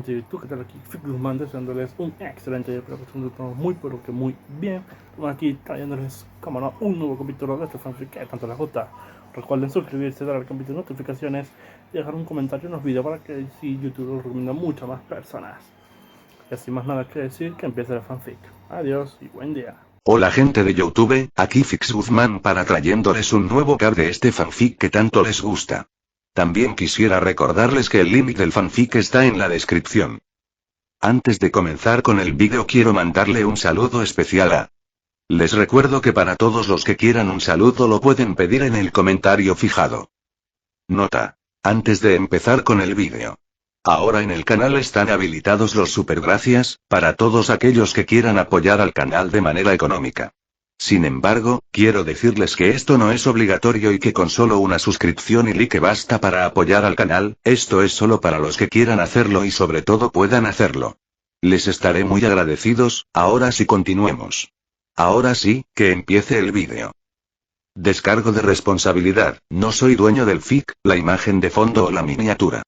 gente de YouTube, ¿qué tal? Aquí Figman deseándoles un excelente día, espero que estén todo muy pero que muy bien. Bueno, aquí trayéndoles, como no, un nuevo capítulo de este fanfic que tanto les gusta. Recuerden suscribirse, darle al campito de notificaciones y dejar un comentario en los videos para que si YouTube lo recomienda a muchas más personas. Y sin más nada que decir, que empiece el fanfic. Adiós y buen día. Hola gente de YouTube, aquí Fix Guzmán para trayéndoles un nuevo cap de este fanfic que tanto les gusta. También quisiera recordarles que el link del fanfic está en la descripción. Antes de comenzar con el vídeo quiero mandarle un saludo especial a... Les recuerdo que para todos los que quieran un saludo lo pueden pedir en el comentario fijado. Nota. Antes de empezar con el vídeo. Ahora en el canal están habilitados los supergracias, para todos aquellos que quieran apoyar al canal de manera económica. Sin embargo, quiero decirles que esto no es obligatorio y que con solo una suscripción y like basta para apoyar al canal, esto es solo para los que quieran hacerlo y sobre todo puedan hacerlo. Les estaré muy agradecidos, ahora sí continuemos. Ahora sí, que empiece el vídeo. Descargo de responsabilidad, no soy dueño del fic, la imagen de fondo o la miniatura.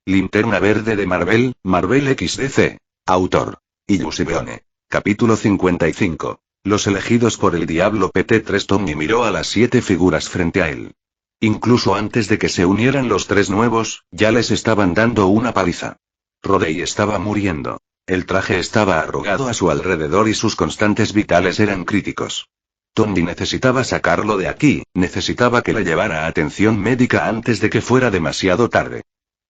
Linterna Verde de Marvel, Marvel XDC. Autor. Illusione. Capítulo 55. Los elegidos por el diablo PT3. Tommy miró a las 7 figuras frente a él. Incluso antes de que se unieran los 3 nuevos, ya les estaban dando una paliza. Rodey estaba muriendo. El traje estaba arrugado a su alrededor y sus constantes vitales eran críticos. Tommy necesitaba sacarlo de aquí, necesitaba que le llevara atención médica antes de que fuera demasiado tarde.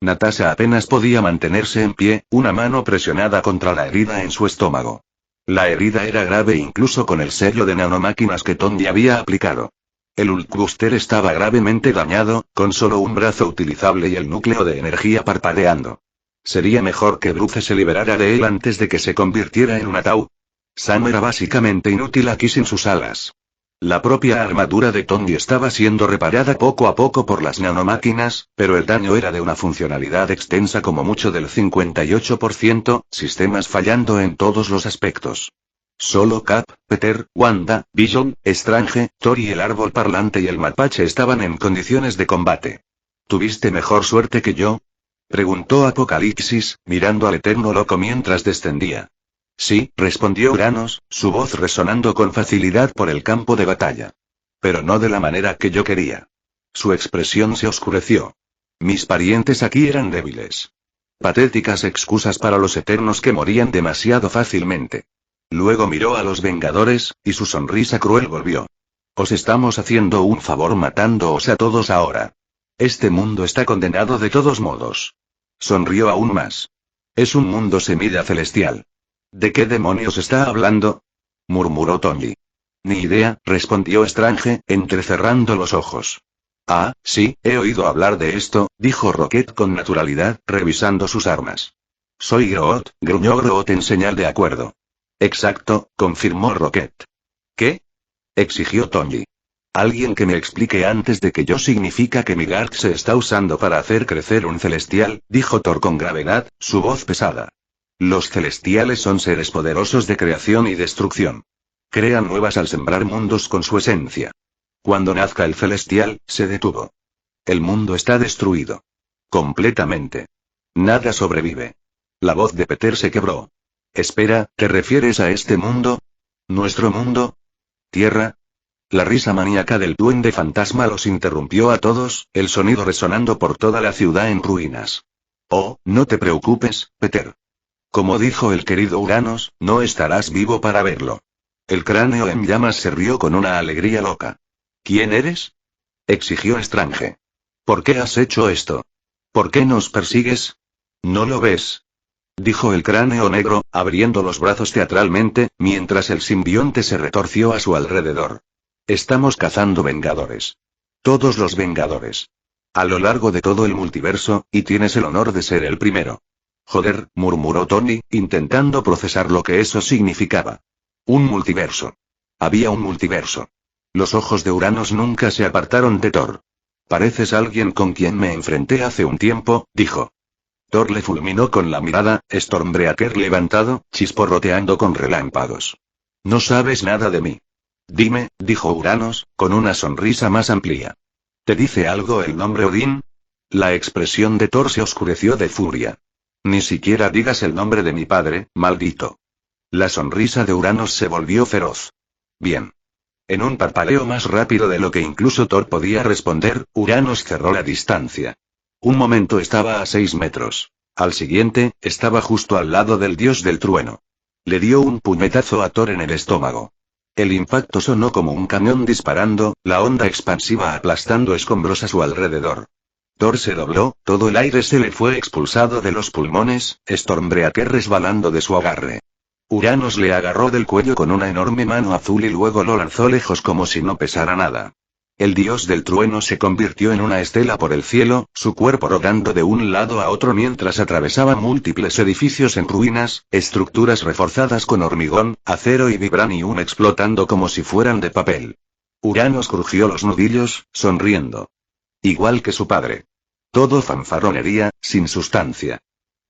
Natasha apenas podía mantenerse en pie, una mano presionada contra la herida en su estómago. La herida era grave incluso con el sello de nanomáquinas que Tommy había aplicado. El Hulkbuster estaba gravemente dañado, con solo un brazo utilizable y el núcleo de energía parpadeando. Sería mejor que Bruce se liberara de él antes de que se convirtiera en un ataúd. Sam era básicamente inútil aquí sin sus alas. La propia armadura de Tommy estaba siendo reparada poco a poco por las nanomáquinas, pero el daño era de una funcionalidad extensa como mucho del 58%, sistemas fallando en todos los aspectos. Solo Cap, Peter, Wanda, Vision, Strange, Thor y el árbol parlante y el mapache estaban en condiciones de combate. ¿Tuviste mejor suerte que yo?, preguntó Apocalipsis, mirando al Eterno Loco mientras descendía. Sí, respondió Uranos, su voz resonando con facilidad por el campo de batalla. Pero no de la manera que yo quería. Su expresión se oscureció. Mis parientes aquí eran débiles. Patéticas excusas para los Eternos que morían demasiado fácilmente. Luego miró a los Vengadores, y su sonrisa cruel volvió. Os estamos haciendo un favor matándoos a todos ahora. Este mundo está condenado de todos modos. Sonrió aún más. Es un mundo semilla celestial. ¿De qué demonios está hablando?, murmuró Tommy. Ni idea, respondió Strange, entrecerrando los ojos. Ah, sí, he oído hablar de esto, dijo Rocket con naturalidad, revisando sus armas. Soy Groot, gruñó Groot en señal de acuerdo. Exacto, confirmó Rocket. ¿Qué?, exigió Tommy. Alguien que me explique antes de que yo significa que mi Gark se está usando para hacer crecer un celestial, dijo Thor con gravedad, su voz pesada. Los celestiales son seres poderosos de creación y destrucción. Crean nuevas al sembrar mundos con su esencia. Cuando nazca el celestial, se detuvo. El mundo está destruido. Completamente. Nada sobrevive. La voz de Peter se quebró. Espera, ¿te refieres a este mundo? ¿Nuestro mundo? ¿Tierra? La risa maníaca del duende fantasma los interrumpió a todos, el sonido resonando por toda la ciudad en ruinas. Oh, no te preocupes, Peter. Como dijo el querido Uranos, no estarás vivo para verlo. El cráneo en llamas se rió con una alegría loca. ¿Quién eres?, exigió Strange. ¿Por qué has hecho esto? ¿Por qué nos persigues? ¿No lo ves?, dijo el cráneo negro, abriendo los brazos teatralmente, mientras el simbionte se retorció a su alrededor. Estamos cazando vengadores. Todos los vengadores. A lo largo de todo el multiverso, y tienes el honor de ser el primero. Joder, murmuró Tony, intentando procesar lo que eso significaba. Un multiverso. Había un multiverso. Los ojos de Uranos nunca se apartaron de Thor. Pareces alguien con quien me enfrenté hace un tiempo, dijo. Thor le fulminó con la mirada, Stormbreaker levantado, chisporroteando con relámpagos. No sabes nada de mí. Dime, dijo Uranos, con una sonrisa más amplia. ¿Te dice algo el nombre Odín? La expresión de Thor se oscureció de furia. Ni siquiera digas el nombre de mi padre, maldito. La sonrisa de Uranos se volvió feroz. Bien. En un parpadeo más rápido de lo que incluso Thor podía responder, Uranos cerró la distancia. Un momento estaba a 6 metros. Al siguiente, estaba justo al lado del dios del trueno. Le dio un puñetazo a Thor en el estómago. El impacto sonó como un cañón disparando, la onda expansiva aplastando escombros a su alrededor. Thor se dobló, todo el aire se le fue expulsado de los pulmones, Stormbreaker resbalando de su agarre. Uranos le agarró del cuello con una enorme mano azul y luego lo lanzó lejos como si no pesara nada. El dios del trueno se convirtió en una estela por el cielo, su cuerpo rodando de un lado a otro mientras atravesaba múltiples edificios en ruinas, estructuras reforzadas con hormigón, acero y vibranium explotando como si fueran de papel. Uranos crujió los nudillos, sonriendo. Igual que su padre. Todo fanfarronería, sin sustancia.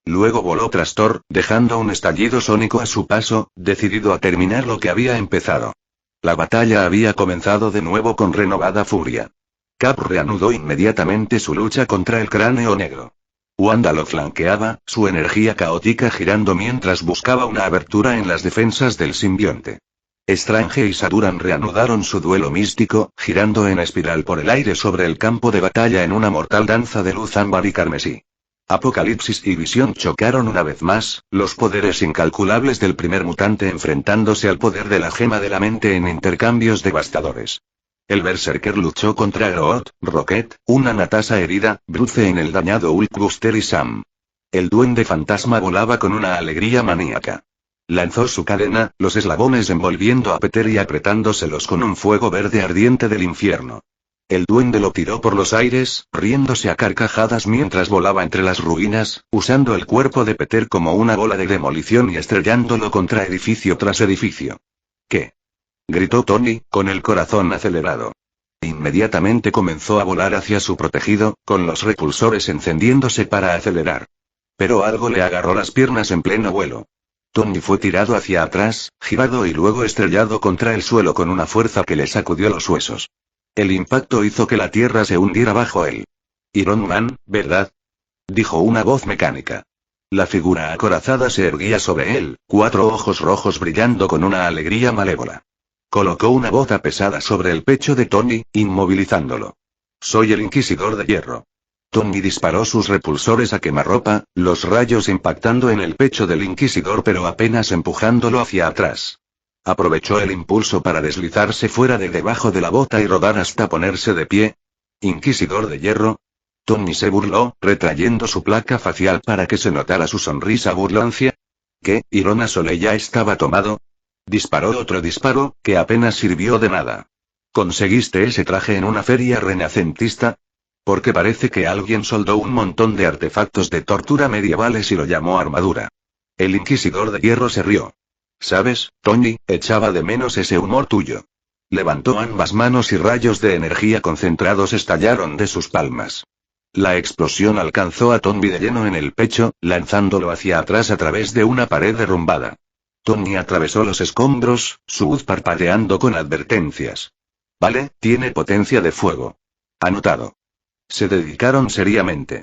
Luego voló tras Thor, dejando un estallido sónico a su paso, decidido a terminar lo que había empezado. La batalla había comenzado de nuevo con renovada furia. Cap reanudó inmediatamente su lucha contra el cráneo negro. Wanda lo flanqueaba, su energía caótica girando mientras buscaba una abertura en las defensas del simbionte. Strange y Saduran reanudaron su duelo místico, girando en espiral por el aire sobre el campo de batalla en una mortal danza de luz ámbar y carmesí. Apocalipsis y Visión chocaron una vez más, los poderes incalculables del primer mutante enfrentándose al poder de la gema de la mente en intercambios devastadores. El Berserker luchó contra Groot, Rocket, una Natasha herida, Bruce en el dañado Hulkbuster y Sam. El duende fantasma volaba con una alegría maníaca. Lanzó su cadena, los eslabones envolviendo a Peter y apretándoselos con un fuego verde ardiente del infierno. El duende lo tiró por los aires, riéndose a carcajadas mientras volaba entre las ruinas, usando el cuerpo de Peter como una bola de demolición y estrellándolo contra edificio tras edificio. ¿Qué? Gritó Tony, con el corazón acelerado. Inmediatamente comenzó a volar hacia su protegido, con los repulsores encendiéndose para acelerar. Pero algo le agarró las piernas en pleno vuelo. Tony fue tirado hacia atrás, girado y luego estrellado contra el suelo con una fuerza que le sacudió los huesos. El impacto hizo que la tierra se hundiera bajo él. Iron Man, ¿verdad? Dijo una voz mecánica. La figura acorazada se erguía sobre él, 4 ojos rojos brillando con una alegría malévola. Colocó una bota pesada sobre el pecho de Tony, inmovilizándolo. Soy el Inquisidor de Hierro. Tony disparó sus repulsores a quemarropa, los rayos impactando en el pecho del Inquisidor pero apenas empujándolo hacia atrás. Aprovechó el impulso para deslizarse fuera de debajo de la bota y rodar hasta ponerse de pie. ¿Inquisidor de hierro? Tony se burló, retrayendo su placa facial para que se notara su sonrisa burlancia. ¿Qué? ¿Irona Sole ya estaba tomado? Disparó otro disparo, que apenas sirvió de nada. ¿Conseguiste ese traje en una feria renacentista? Porque parece que alguien soldó un montón de artefactos de tortura medievales y lo llamó armadura. El Inquisidor de hierro se rió. ¿Sabes, Tony? Echaba de menos ese humor tuyo. Levantó ambas manos y rayos de energía concentrados estallaron de sus palmas. La explosión alcanzó a Tony de lleno en el pecho, lanzándolo hacia atrás a través de una pared derrumbada. Tony atravesó los escombros, su voz parpadeando con advertencias. Vale, tiene potencia de fuego. Anotado. Se dedicaron seriamente.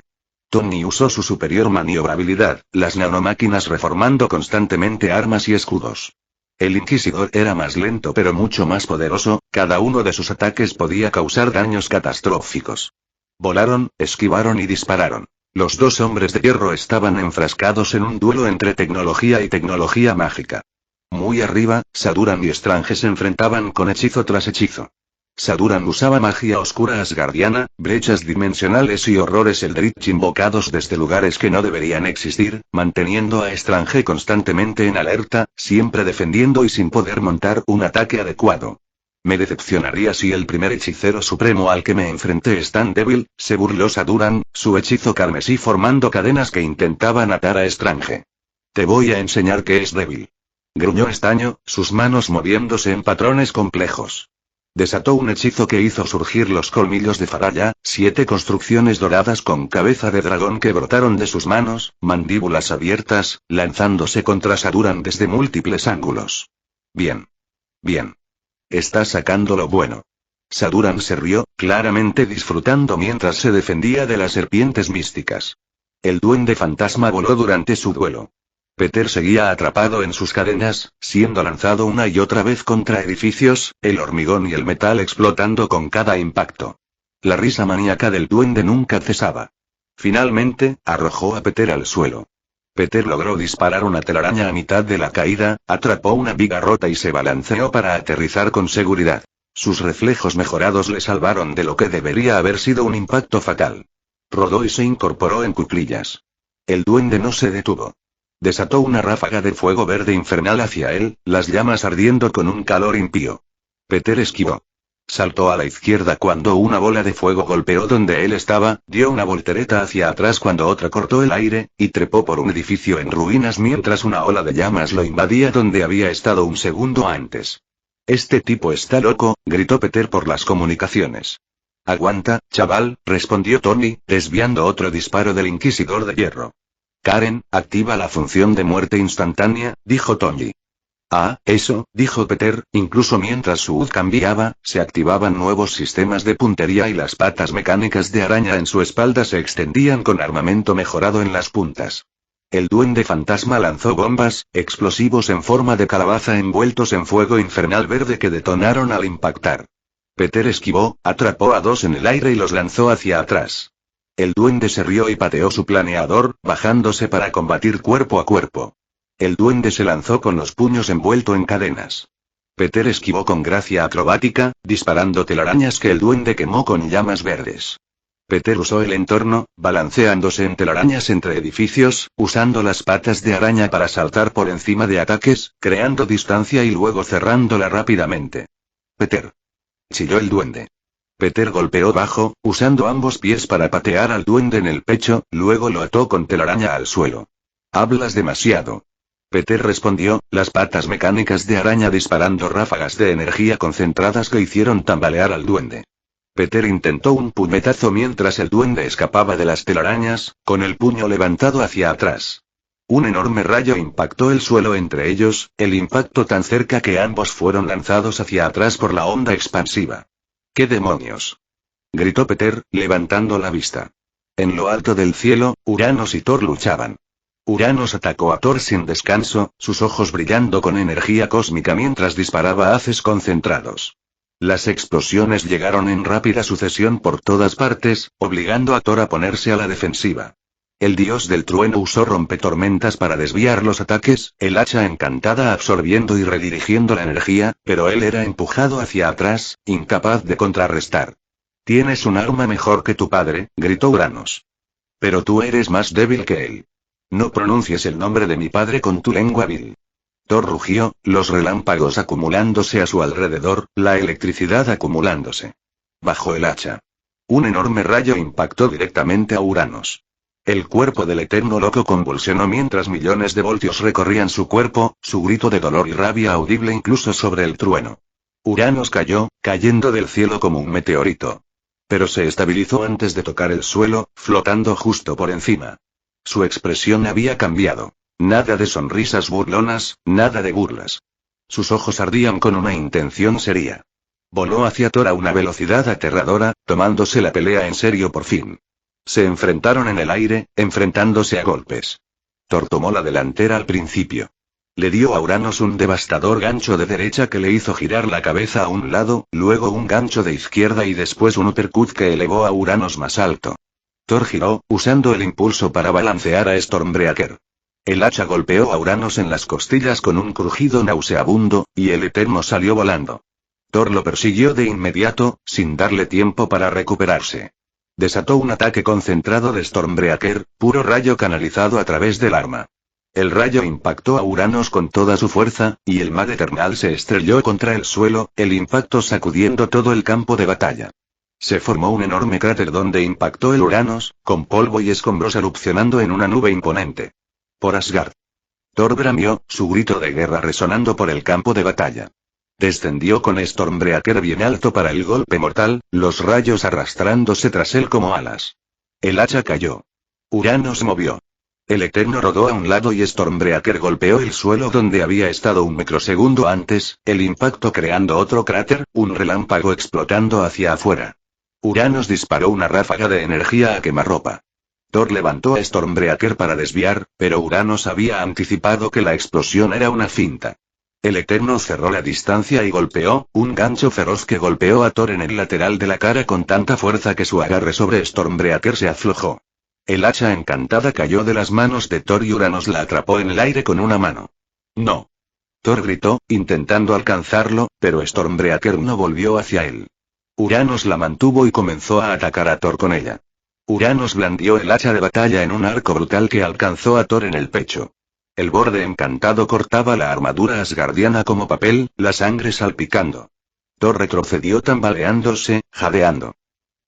Tony usó su superior maniobrabilidad, las nanomáquinas reformando constantemente armas y escudos. El Inquisidor era más lento pero mucho más poderoso, cada uno de sus ataques podía causar daños catastróficos. Volaron, esquivaron y dispararon. Los 2 hombres de hierro estaban enfrascados en un duelo entre tecnología y tecnología mágica. Muy arriba, Saduran y Strange se enfrentaban con hechizo tras hechizo. Saduran usaba magia oscura asgardiana, brechas dimensionales y horrores eldritch invocados desde lugares que no deberían existir, manteniendo a Strange constantemente en alerta, siempre defendiendo y sin poder montar un ataque adecuado. Me decepcionaría si el primer hechicero supremo al que me enfrenté es tan débil, se burló Saduran, su hechizo carmesí formando cadenas que intentaban atar a Strange. Te voy a enseñar que es débil. Gruñó Estaño, sus manos moviéndose en patrones complejos. Desató un hechizo que hizo surgir los colmillos de Faraya, 7 construcciones doradas con cabeza de dragón que brotaron de sus manos, mandíbulas abiertas, lanzándose contra Saduran desde múltiples ángulos. Bien. Bien. Está sacando lo bueno. Saduran se rió, claramente disfrutando mientras se defendía de las serpientes místicas. El duende fantasma voló durante su duelo. Peter seguía atrapado en sus cadenas, siendo lanzado una y otra vez contra edificios, el hormigón y el metal explotando con cada impacto. La risa maníaca del duende nunca cesaba. Finalmente, arrojó a Peter al suelo. Peter logró disparar una telaraña a mitad de la caída, atrapó una viga rota y se balanceó para aterrizar con seguridad. Sus reflejos mejorados le salvaron de lo que debería haber sido un impacto fatal. Rodó y se incorporó en cuclillas. El duende no se detuvo. Desató una ráfaga de fuego verde infernal hacia él, las llamas ardiendo con un calor impío. Peter esquivó. Saltó a la izquierda cuando una bola de fuego golpeó donde él estaba, dio una voltereta hacia atrás cuando otra cortó el aire, y trepó por un edificio en ruinas mientras una ola de llamas lo invadía donde había estado un segundo antes. «Este tipo está loco», gritó Peter por las comunicaciones. «Aguanta, chaval», respondió Tony, desviando otro disparo del Inquisidor de hierro. «Karen, activa la función de muerte instantánea», dijo Tony. «Ah, eso», dijo Peter, incluso mientras su voz cambiaba, se activaban nuevos sistemas de puntería y las patas mecánicas de araña en su espalda se extendían con armamento mejorado en las puntas. El duende fantasma lanzó bombas, explosivos en forma de calabaza envueltos en fuego infernal verde que detonaron al impactar. Peter esquivó, atrapó a dos en el aire y los lanzó hacia atrás. El duende se rió y pateó su planeador, bajándose para combatir cuerpo a cuerpo. El duende se lanzó con los puños envuelto en cadenas. Peter esquivó con gracia acrobática, disparando telarañas que el duende quemó con llamas verdes. Peter usó el entorno, balanceándose en telarañas entre edificios, usando las patas de araña para saltar por encima de ataques, creando distancia y luego cerrándola rápidamente. «Peter», chilló el duende. Peter golpeó bajo, usando ambos pies para patear al duende en el pecho, luego lo ató con telaraña al suelo. «Hablas demasiado». Peter respondió, las patas mecánicas de araña disparando ráfagas de energía concentradas que hicieron tambalear al duende. Peter intentó un puñetazo mientras el duende escapaba de las telarañas, con el puño levantado hacia atrás. Un enorme rayo impactó el suelo entre ellos, el impacto tan cerca que ambos fueron lanzados hacia atrás por la onda expansiva. «¿Qué demonios?», gritó Peter, levantando la vista. En lo alto del cielo, Uranos y Thor luchaban. Uranos atacó a Thor sin descanso, sus ojos brillando con energía cósmica mientras disparaba haces concentrados. Las explosiones llegaron en rápida sucesión por todas partes, obligando a Thor a ponerse a la defensiva. El dios del trueno usó rompetormentas para desviar los ataques, el hacha encantada absorbiendo y redirigiendo la energía, pero él era empujado hacia atrás, incapaz de contrarrestar. «Tienes un arma mejor que tu padre», gritó Uranos. «Pero tú eres más débil que él. No pronuncies el nombre de mi padre con tu lengua vil». Thor rugió, los relámpagos acumulándose a su alrededor, la electricidad acumulándose. Bajó el hacha. Un enorme rayo impactó directamente a Uranos. El cuerpo del eterno loco convulsionó mientras millones de voltios recorrían su cuerpo, su grito de dolor y rabia audible incluso sobre el trueno. Uranos cayó, cayendo del cielo como un meteorito. Pero se estabilizó antes de tocar el suelo, flotando justo por encima. Su expresión había cambiado. Nada de sonrisas burlonas, nada de burlas. Sus ojos ardían con una intención seria. Voló hacia Thor a una velocidad aterradora, tomándose la pelea en serio por fin. Se enfrentaron en el aire, enfrentándose a golpes. Thor tomó la delantera al principio. Le dio a Uranos un devastador gancho de derecha que le hizo girar la cabeza a un lado, luego un gancho de izquierda y después un uppercut que elevó a Uranos más alto. Thor giró, usando el impulso para balancear a Stormbreaker. El hacha golpeó a Uranos en las costillas con un crujido nauseabundo, y el Eterno salió volando. Thor lo persiguió de inmediato, sin darle tiempo para recuperarse. Desató un ataque concentrado de Stormbreaker, puro rayo canalizado a través del arma. El rayo impactó a Uranos con toda su fuerza, y el Mag Eternal se estrelló contra el suelo, el impacto sacudiendo todo el campo de batalla. Se formó un enorme cráter donde impactó el Uranos, con polvo y escombros erupcionando en una nube imponente. Por Asgard. Thor bramió, su grito de guerra resonando por el campo de batalla. Descendió con Stormbreaker bien alto para el golpe mortal, los rayos arrastrándose tras él como alas. El hacha cayó. Uranos movió. El Eterno rodó a un lado y Stormbreaker golpeó el suelo donde había estado un microsegundo antes, el impacto creando otro cráter, un relámpago explotando hacia afuera. Uranos disparó una ráfaga de energía a quemarropa. Thor levantó a Stormbreaker para desviar, pero Uranos había anticipado que la explosión era una finta. El Eterno cerró la distancia y golpeó, un gancho feroz que golpeó a Thor en el lateral de la cara con tanta fuerza que su agarre sobre Stormbreaker se aflojó. El hacha encantada cayó de las manos de Thor y Uranos la atrapó en el aire con una mano. ¡No! Thor gritó, intentando alcanzarlo, pero Stormbreaker no volvió hacia él. Uranos la mantuvo y comenzó a atacar a Thor con ella. Uranos blandió el hacha de batalla en un arco brutal que alcanzó a Thor en el pecho. El borde encantado cortaba la armadura asgardiana como papel, la sangre salpicando. Thor retrocedió tambaleándose, jadeando.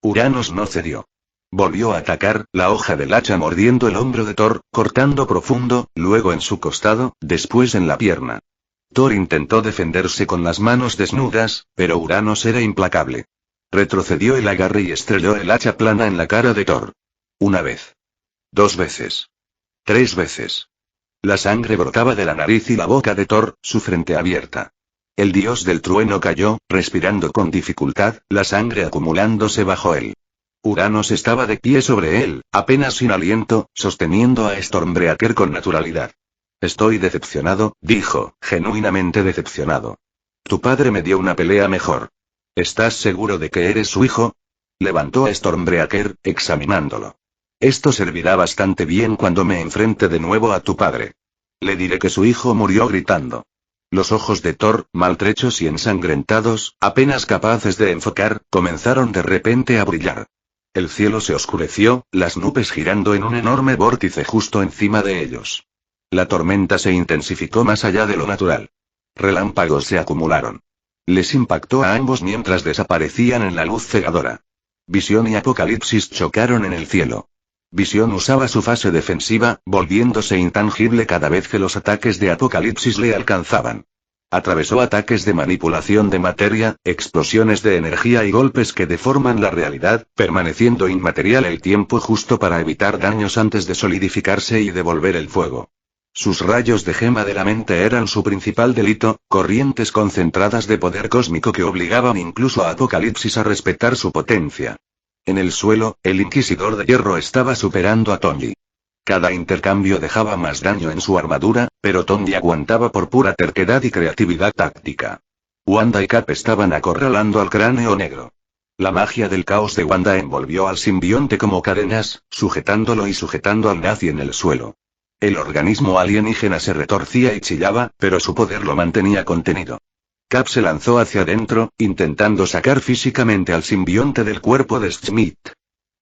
Uranos no cedió. Volvió a atacar, la hoja del hacha mordiendo el hombro de Thor, cortando profundo, luego en su costado, después en la pierna. Thor intentó defenderse con las manos desnudas, pero Uranos era implacable. Retrocedió el agarre y estrelló el hacha plana en la cara de Thor. Una vez. 2 veces. 3 veces. La sangre brotaba de la nariz y la boca de Thor, su frente abierta. El dios del trueno cayó, respirando con dificultad, la sangre acumulándose bajo él. Uranos estaba de pie sobre él, apenas sin aliento, sosteniendo a Stormbreaker con naturalidad. Estoy decepcionado, dijo, genuinamente decepcionado. Tu padre me dio una pelea mejor. ¿Estás seguro de que eres su hijo? Levantó a Stormbreaker, examinándolo. Esto servirá bastante bien cuando me enfrente de nuevo a tu padre. Le diré que su hijo murió gritando. Los ojos de Thor, maltrechos y ensangrentados, apenas capaces de enfocar, comenzaron de repente a brillar. El cielo se oscureció, las nubes girando en un enorme vórtice justo encima de ellos. La tormenta se intensificó más allá de lo natural. Relámpagos se acumularon. Les impactó a ambos mientras desaparecían en la luz cegadora. Visión y Apocalipsis chocaron en el cielo. Visión usaba su fase defensiva, volviéndose intangible cada vez que los ataques de Apocalipsis le alcanzaban. Atravesó ataques de manipulación de materia, explosiones de energía y golpes que deforman la realidad, permaneciendo inmaterial el tiempo justo para evitar daños antes de solidificarse y devolver el fuego. Sus rayos de gema de la mente eran su principal delito, corrientes concentradas de poder cósmico que obligaban incluso a Apocalipsis a respetar su potencia. En el suelo, el Inquisidor de Hierro estaba superando a Tony. Cada intercambio dejaba más daño en su armadura, pero Tony aguantaba por pura terquedad y creatividad táctica. Wanda y Cap estaban acorralando al cráneo negro. La magia del caos de Wanda envolvió al simbionte como cadenas, sujetándolo y sujetando al nazi en el suelo. El organismo alienígena se retorcía y chillaba, pero su poder lo mantenía contenido. Cap se lanzó hacia adentro, intentando sacar físicamente al simbionte del cuerpo de Schmidt.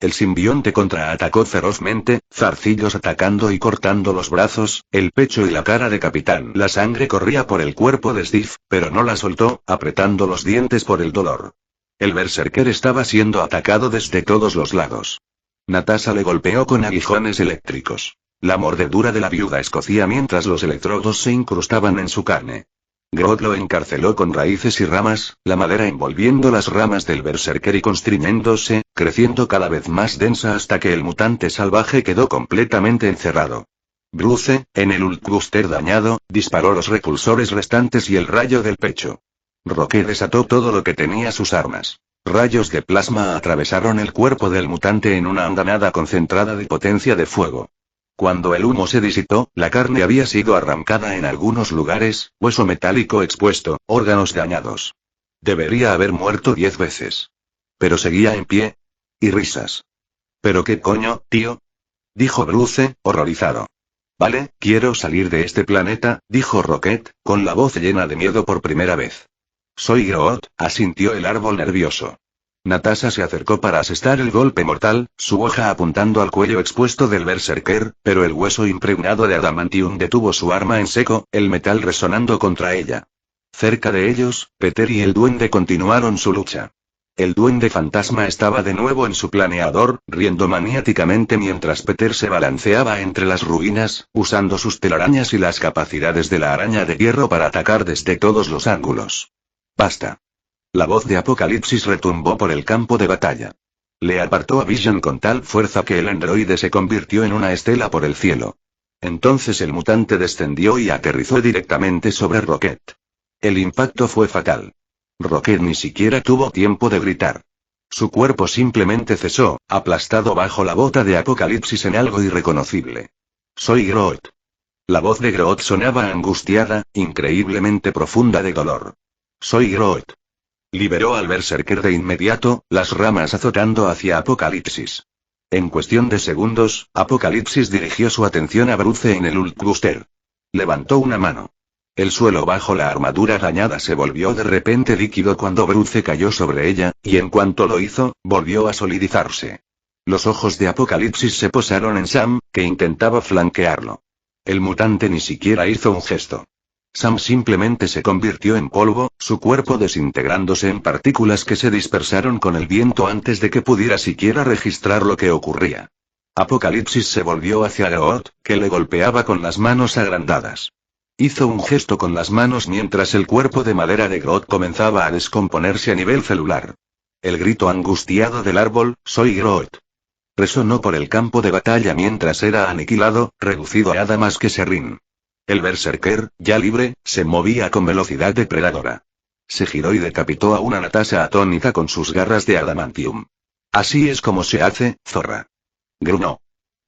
El simbionte contraatacó ferozmente, zarcillos atacando y cortando los brazos, el pecho y la cara de Capitán. La sangre corría por el cuerpo de Steve, pero no la soltó, apretando los dientes por el dolor. El berserker estaba siendo atacado desde todos los lados. Natasha le golpeó con aguijones eléctricos. La mordedura de la viuda escocía mientras los electrodos se incrustaban en su carne. Grodd lo encarceló con raíces y ramas, la madera envolviendo las ramas del berserker y constriñéndose, creciendo cada vez más densa hasta que el mutante salvaje quedó completamente encerrado. Bruce, en el Hulkbuster dañado, disparó los repulsores restantes y el rayo del pecho. Rocket desató todo lo que tenía sus armas. Rayos de plasma atravesaron el cuerpo del mutante en una andanada concentrada de potencia de fuego. Cuando el humo se disipó, la carne había sido arrancada en algunos lugares, hueso metálico expuesto, órganos dañados. Debería haber muerto 10 veces. Pero seguía en pie. Y risas. ¿Pero qué coño, tío? Dijo Bruce, horrorizado. Vale, quiero salir de este planeta, dijo Rocket, con la voz llena de miedo por primera vez. Soy Groot, asintió el árbol nervioso. Natasha se acercó para asestar el golpe mortal, su hoja apuntando al cuello expuesto del berserker, pero el hueso impregnado de adamantium detuvo su arma en seco, el metal resonando contra ella. Cerca de ellos, Peter y el duende continuaron su lucha. El duende fantasma estaba de nuevo en su planeador, riendo maniáticamente mientras Peter se balanceaba entre las ruinas, usando sus telarañas y las capacidades de la araña de hierro para atacar desde todos los ángulos. ¡Basta! La voz de Apocalipsis retumbó por el campo de batalla. Le apartó a Vision con tal fuerza que el androide se convirtió en una estela por el cielo. Entonces el mutante descendió y aterrizó directamente sobre Rocket. El impacto fue fatal. Rocket ni siquiera tuvo tiempo de gritar. Su cuerpo simplemente cesó, aplastado bajo la bota de Apocalipsis en algo irreconocible. Soy Groot. La voz de Groot sonaba angustiada, increíblemente profunda de dolor. Soy Groot. Liberó al Berserker de inmediato, las ramas azotando hacia Apocalipsis. En cuestión de segundos, Apocalipsis dirigió su atención a Bruce en el Hulkbuster. Levantó una mano. El suelo bajo la armadura dañada se volvió de repente líquido cuando Bruce cayó sobre ella, y en cuanto lo hizo, volvió a solidizarse. Los ojos de Apocalipsis se posaron en Sam, que intentaba flanquearlo. El mutante ni siquiera hizo un gesto. Sam simplemente se convirtió en polvo, su cuerpo desintegrándose en partículas que se dispersaron con el viento antes de que pudiera siquiera registrar lo que ocurría. Apocalipsis se volvió hacia Groot, que le golpeaba con las manos agrandadas. Hizo un gesto con las manos mientras el cuerpo de madera de Groot comenzaba a descomponerse a nivel celular. El grito angustiado del árbol, soy Groot, resonó por el campo de batalla mientras era aniquilado, reducido a adamas que serrín. El Berserker, ya libre, se movía con velocidad depredadora. Se giró y decapitó a una Natasha atónita con sus garras de adamantium. Así es como se hace, zorra. Grunó.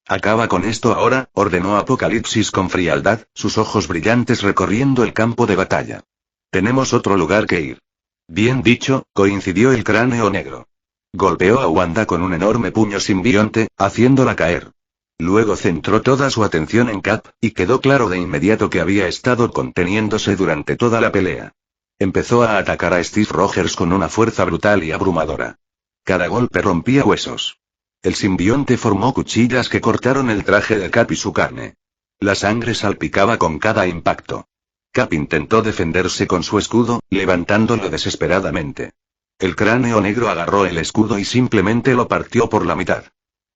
Acaba con esto ahora, ordenó Apocalipsis con frialdad, sus ojos brillantes recorriendo el campo de batalla. Tenemos otro lugar que ir. Bien dicho, coincidió el cráneo negro. Golpeó a Wanda con un enorme puño simbionte, haciéndola caer. Luego centró toda su atención en Cap, y quedó claro de inmediato que había estado conteniéndose durante toda la pelea. Empezó a atacar a Steve Rogers con una fuerza brutal y abrumadora. Cada golpe rompía huesos. El simbionte formó cuchillas que cortaron el traje de Cap y su carne. La sangre salpicaba con cada impacto. Cap intentó defenderse con su escudo, levantándolo desesperadamente. El cráneo negro agarró el escudo y simplemente lo partió por la mitad.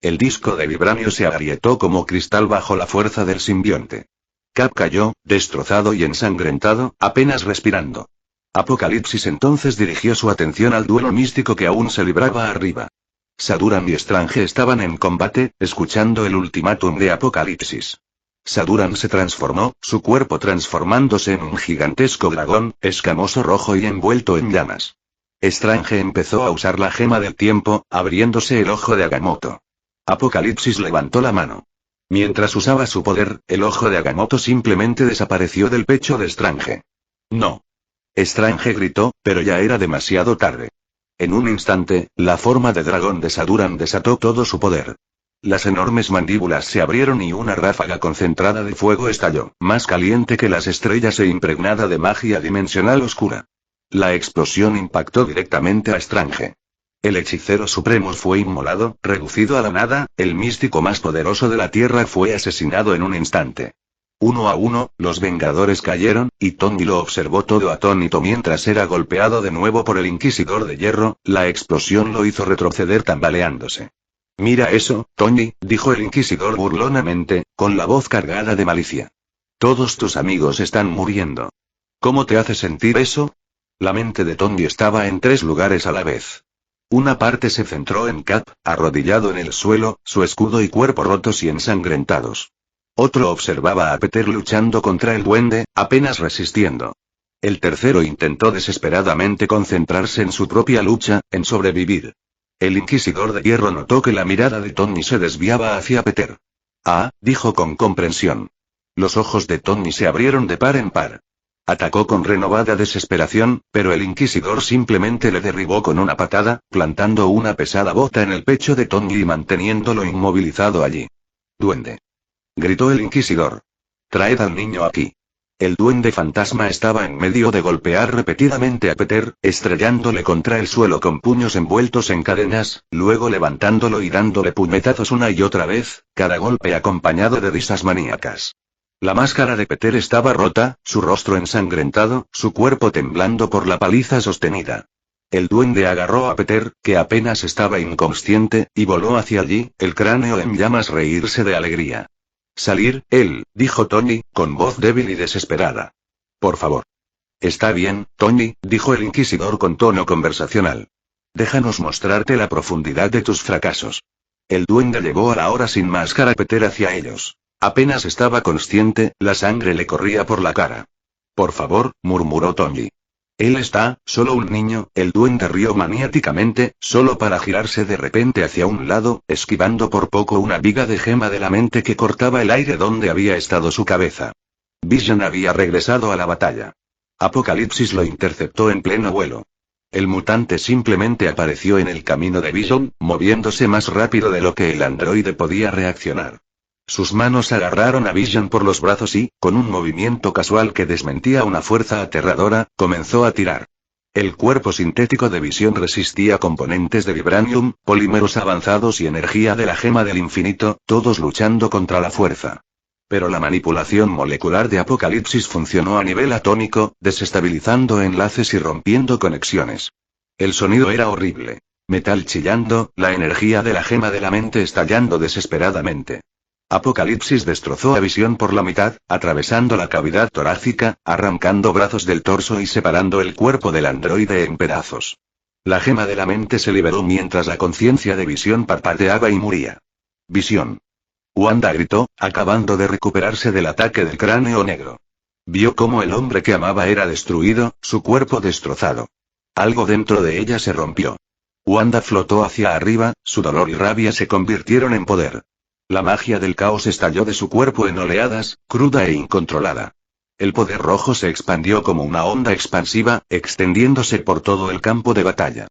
El disco de vibranio se agrietó como cristal bajo la fuerza del simbionte. Cap cayó, destrozado y ensangrentado, apenas respirando. Apocalipsis entonces dirigió su atención al duelo místico que aún se libraba arriba. Saduran y Strange estaban en combate, escuchando el ultimátum de Apocalipsis. Saduran se transformó, su cuerpo transformándose en un gigantesco dragón, escamoso rojo y envuelto en llamas. Strange empezó a usar la gema del tiempo, abriéndose el ojo de Agamotto. Apocalipsis levantó la mano. Mientras usaba su poder, el ojo de Agamotto simplemente desapareció del pecho de Strange. No. Strange gritó, pero ya era demasiado tarde. En un instante, la forma de dragón de Saduran desató todo su poder. Las enormes mandíbulas se abrieron y una ráfaga concentrada de fuego estalló, más caliente que las estrellas e impregnada de magia dimensional oscura. La explosión impactó directamente a Strange. El hechicero supremo fue inmolado, reducido a la nada, el místico más poderoso de la Tierra fue asesinado en un instante. Uno a uno, los Vengadores cayeron, y Tony lo observó todo atónito mientras era golpeado de nuevo por el Inquisidor de Hierro, la explosión lo hizo retroceder tambaleándose. Mira eso, Tony, dijo el Inquisidor burlonamente, con la voz cargada de malicia. Todos tus amigos están muriendo. ¿Cómo te hace sentir eso? La mente de Tony estaba en tres lugares a la vez. Una parte se centró en Cap, arrodillado en el suelo, su escudo y cuerpo rotos y ensangrentados. Otro observaba a Peter luchando contra el duende, apenas resistiendo. El tercero intentó desesperadamente concentrarse en su propia lucha, en sobrevivir. El Inquisidor de Hierro notó que la mirada de Tony se desviaba hacia Peter. Ah, dijo con comprensión. Los ojos de Tony se abrieron de par en par. Atacó con renovada desesperación, pero el Inquisidor simplemente le derribó con una patada, plantando una pesada bota en el pecho de Tony y manteniéndolo inmovilizado allí. Duende. Gritó el Inquisidor. Traed al niño aquí. El duende fantasma estaba en medio de golpear repetidamente a Peter, estrellándole contra el suelo con puños envueltos en cadenas, luego levantándolo y dándole puñetazos una y otra vez, cada golpe acompañado de risas maníacas. La máscara de Peter estaba rota, su rostro ensangrentado, su cuerpo temblando por la paliza sostenida. El duende agarró a Peter, que apenas estaba inconsciente, y voló hacia allí, el cráneo en llamas reírse de alegría. Salir, él, dijo Tony, con voz débil y desesperada. Por favor. Está bien, Tony, dijo el Inquisidor con tono conversacional. Déjanos mostrarte la profundidad de tus fracasos. El duende llevó a la ahora sin máscara Peter hacia ellos. Apenas estaba consciente, la sangre le corría por la cara. Por favor, murmuró Tony. Él está, solo un niño. El duende rió maniáticamente, solo para girarse de repente hacia un lado, esquivando por poco una viga de gema de la mente que cortaba el aire donde había estado su cabeza. Vision había regresado a la batalla. Apocalipsis lo interceptó en pleno vuelo. El mutante simplemente apareció en el camino de Vision, moviéndose más rápido de lo que el androide podía reaccionar. Sus manos agarraron a Vision por los brazos y, con un movimiento casual que desmentía una fuerza aterradora, comenzó a tirar. El cuerpo sintético de Vision resistía componentes de vibranium, polímeros avanzados y energía de la gema del infinito, todos luchando contra la fuerza. Pero la manipulación molecular de Apocalipsis funcionó a nivel atómico, desestabilizando enlaces y rompiendo conexiones. El sonido era horrible. Metal chillando, la energía de la gema de la mente estallando desesperadamente. Apocalipsis destrozó a Vision por la mitad, atravesando la cavidad torácica, arrancando brazos del torso y separando el cuerpo del androide en pedazos. La gema de la mente se liberó mientras la conciencia de Vision parpadeaba y moría. Vision. Wanda gritó, acabando de recuperarse del ataque del cráneo negro. Vio cómo el hombre que amaba era destruido, su cuerpo destrozado. Algo dentro de ella se rompió. Wanda flotó hacia arriba, su dolor y rabia se convirtieron en poder. La magia del caos estalló de su cuerpo en oleadas, cruda e incontrolada. El poder rojo se expandió como una onda expansiva, extendiéndose por todo el campo de batalla.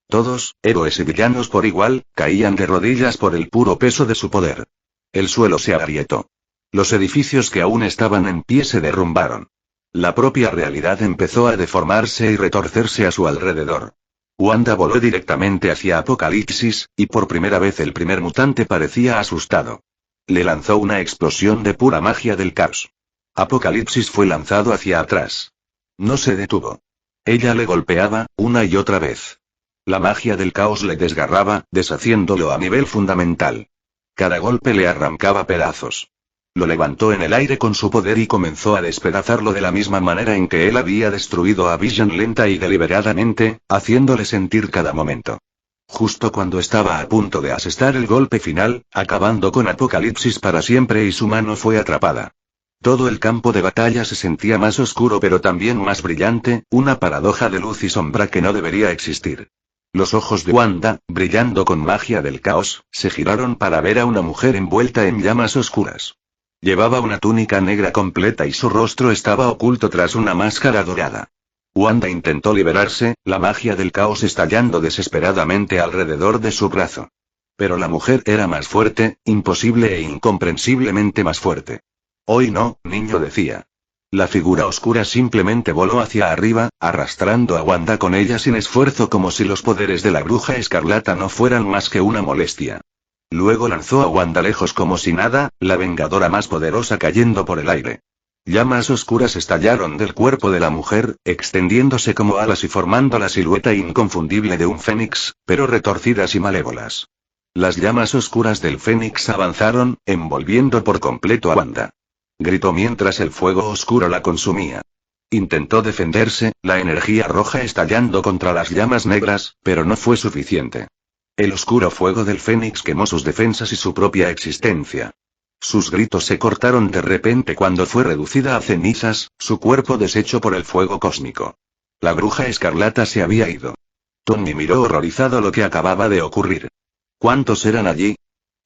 Todos, héroes y villanos por igual, caían de rodillas por el puro peso de su poder. El suelo se agrietó. Los edificios que aún estaban en pie se derrumbaron. La propia realidad empezó a deformarse y retorcerse a su alrededor. Wanda voló directamente hacia Apocalipsis, y por primera vez el primer mutante parecía asustado. Le lanzó una explosión de pura magia del caos. Apocalipsis fue lanzado hacia atrás. No se detuvo. Ella le golpeaba, una y otra vez. La magia del caos le desgarraba, deshaciéndolo a nivel fundamental. Cada golpe le arrancaba pedazos. Lo levantó en el aire con su poder y comenzó a despedazarlo de la misma manera en que él había destruido a Vision lenta y deliberadamente, haciéndole sentir cada momento. Justo cuando estaba a punto de asestar el golpe final, acabando con Apocalipsis para siempre y su mano fue atrapada. Todo el campo de batalla se sentía más oscuro pero también más brillante, una paradoja de luz y sombra que no debería existir. Los ojos de Wanda, brillando con magia del caos, se giraron para ver a una mujer envuelta en llamas oscuras. Llevaba una túnica negra completa y su rostro estaba oculto tras una máscara dorada. Wanda intentó liberarse, la magia del caos estallando desesperadamente alrededor de su brazo. Pero la mujer era más fuerte, imposible e incomprensiblemente más fuerte. Hoy no, niño, decía. La figura oscura simplemente voló hacia arriba, arrastrando a Wanda con ella sin esfuerzo como si los poderes de la bruja escarlata no fueran más que una molestia. Luego lanzó a Wanda lejos como si nada, la vengadora más poderosa cayendo por el aire. Llamas oscuras estallaron del cuerpo de la mujer, extendiéndose como alas y formando la silueta inconfundible de un fénix, pero retorcidas y malévolas. Las llamas oscuras del fénix avanzaron, envolviendo por completo a Wanda. Gritó mientras el fuego oscuro la consumía. Intentó defenderse, la energía roja estallando contra las llamas negras, pero no fue suficiente. El oscuro fuego del fénix quemó sus defensas y su propia existencia. Sus gritos se cortaron de repente cuando fue reducida a cenizas, su cuerpo deshecho por el fuego cósmico. La bruja escarlata se había ido. Tony miró horrorizado lo que acababa de ocurrir. ¿Cuántos eran allí?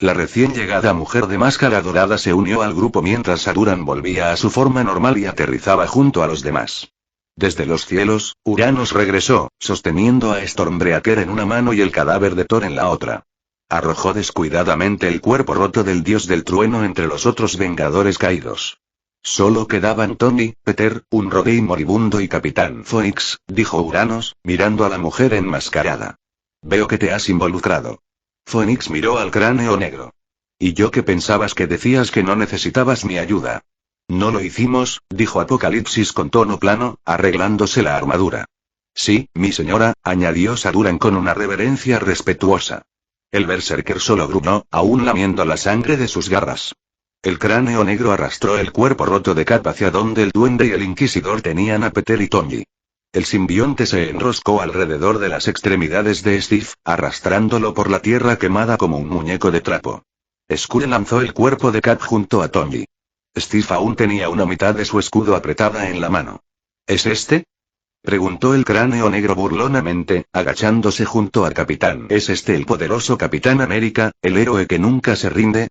La recién llegada mujer de máscara dorada se unió al grupo mientras Saduran volvía a su forma normal y aterrizaba junto a los demás. Desde los cielos, Uranos regresó, sosteniendo a Stormbreaker en una mano y el cadáver de Thor en la otra. Arrojó descuidadamente el cuerpo roto del dios del trueno entre los otros vengadores caídos. Solo quedaban Tony, Peter, un Rodey moribundo y Capitán Phoenix, dijo Uranos, mirando a la mujer enmascarada. Veo que te has involucrado. Phoenix miró al cráneo negro. ¿Y yo qué pensabas que decías que no necesitabas mi ayuda? No lo hicimos, dijo Apocalipsis con tono plano, arreglándose la armadura. Sí, mi señora, añadió Saduran con una reverencia respetuosa. El berserker solo gruñó, aún lamiendo la sangre de sus garras. El cráneo negro arrastró el cuerpo roto de Cap hacia donde el duende y el inquisidor tenían a Peter y Tony. El simbionte se enroscó alrededor de las extremidades de Steve, arrastrándolo por la tierra quemada como un muñeco de trapo. Skule lanzó el cuerpo de Cap junto a Tony. Steve aún tenía una mitad de su escudo apretada en la mano. ¿Es este? Preguntó el cráneo negro burlonamente, agachándose junto al capitán. ¿Es este el poderoso Capitán América, el héroe que nunca se rinde?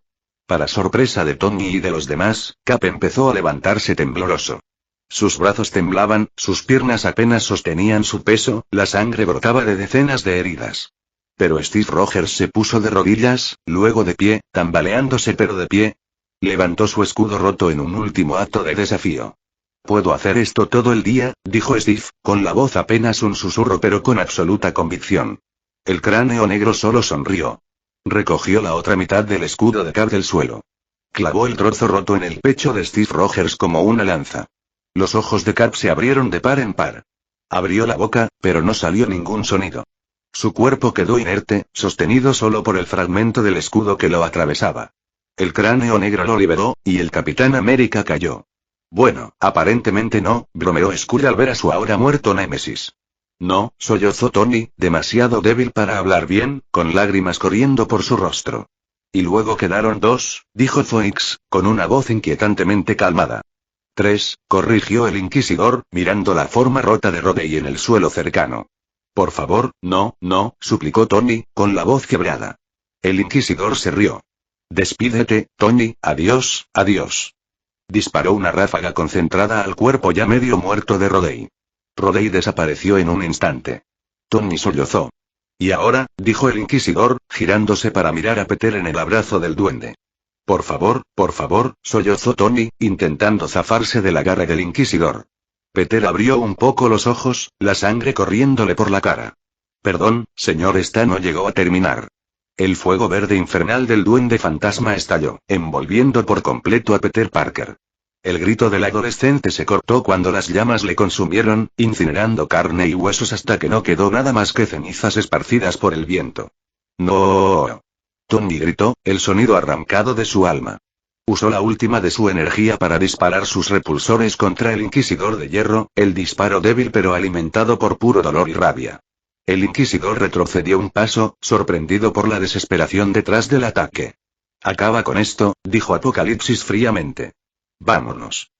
Para sorpresa de Tony y de los demás, Cap empezó a levantarse tembloroso. Sus brazos temblaban, sus piernas apenas sostenían su peso, la sangre brotaba de decenas de heridas. Pero Steve Rogers se puso de rodillas, luego de pie, tambaleándose pero de pie. Levantó su escudo roto en un último acto de desafío. «Puedo hacer esto todo el día», dijo Steve, con la voz apenas un susurro pero con absoluta convicción. El cráneo negro solo sonrió. Recogió la otra mitad del escudo de Cap del suelo. Clavó el trozo roto en el pecho de Steve Rogers como una lanza. Los ojos de Cap se abrieron de par en par. Abrió la boca, pero no salió ningún sonido. Su cuerpo quedó inerte, sostenido solo por el fragmento del escudo que lo atravesaba. El cráneo negro lo liberó, y el Capitán América cayó. Bueno, aparentemente no, bromeó Skull al ver a su ahora muerto Némesis. No, sollozó Tony, demasiado débil para hablar bien, con lágrimas corriendo por su rostro. Y luego quedaron dos, dijo Phoenix, con una voz inquietantemente calmada. Tres, corrigió el inquisidor, mirando la forma rota de Rhodey en el suelo cercano. Por favor, no, no, suplicó Tony, con la voz quebrada. El inquisidor se rió. Despídete, Tony, adiós, adiós. Disparó una ráfaga concentrada al cuerpo ya medio muerto de Rhodey. Rhodey desapareció en un instante. Tony sollozó. Y ahora, dijo el inquisidor, girándose para mirar a Peter en el abrazo del duende. Por favor, sollozó Tony, intentando zafarse de la garra del inquisidor. Peter abrió un poco los ojos, la sangre corriéndole por la cara. Perdón, señor, esta no llegó a terminar. El fuego verde infernal del duende fantasma estalló, envolviendo por completo a Peter Parker. El grito del adolescente se cortó cuando las llamas le consumieron, incinerando carne y huesos hasta que no quedó nada más que cenizas esparcidas por el viento. ¡No! Tony gritó, el sonido arrancado de su alma. Usó la última de su energía para disparar sus repulsores contra el Inquisidor de Hierro, el disparo débil pero alimentado por puro dolor y rabia. El Inquisidor retrocedió un paso, sorprendido por la desesperación detrás del ataque. «Acaba con esto», dijo Apocalipsis fríamente. «Vámonos».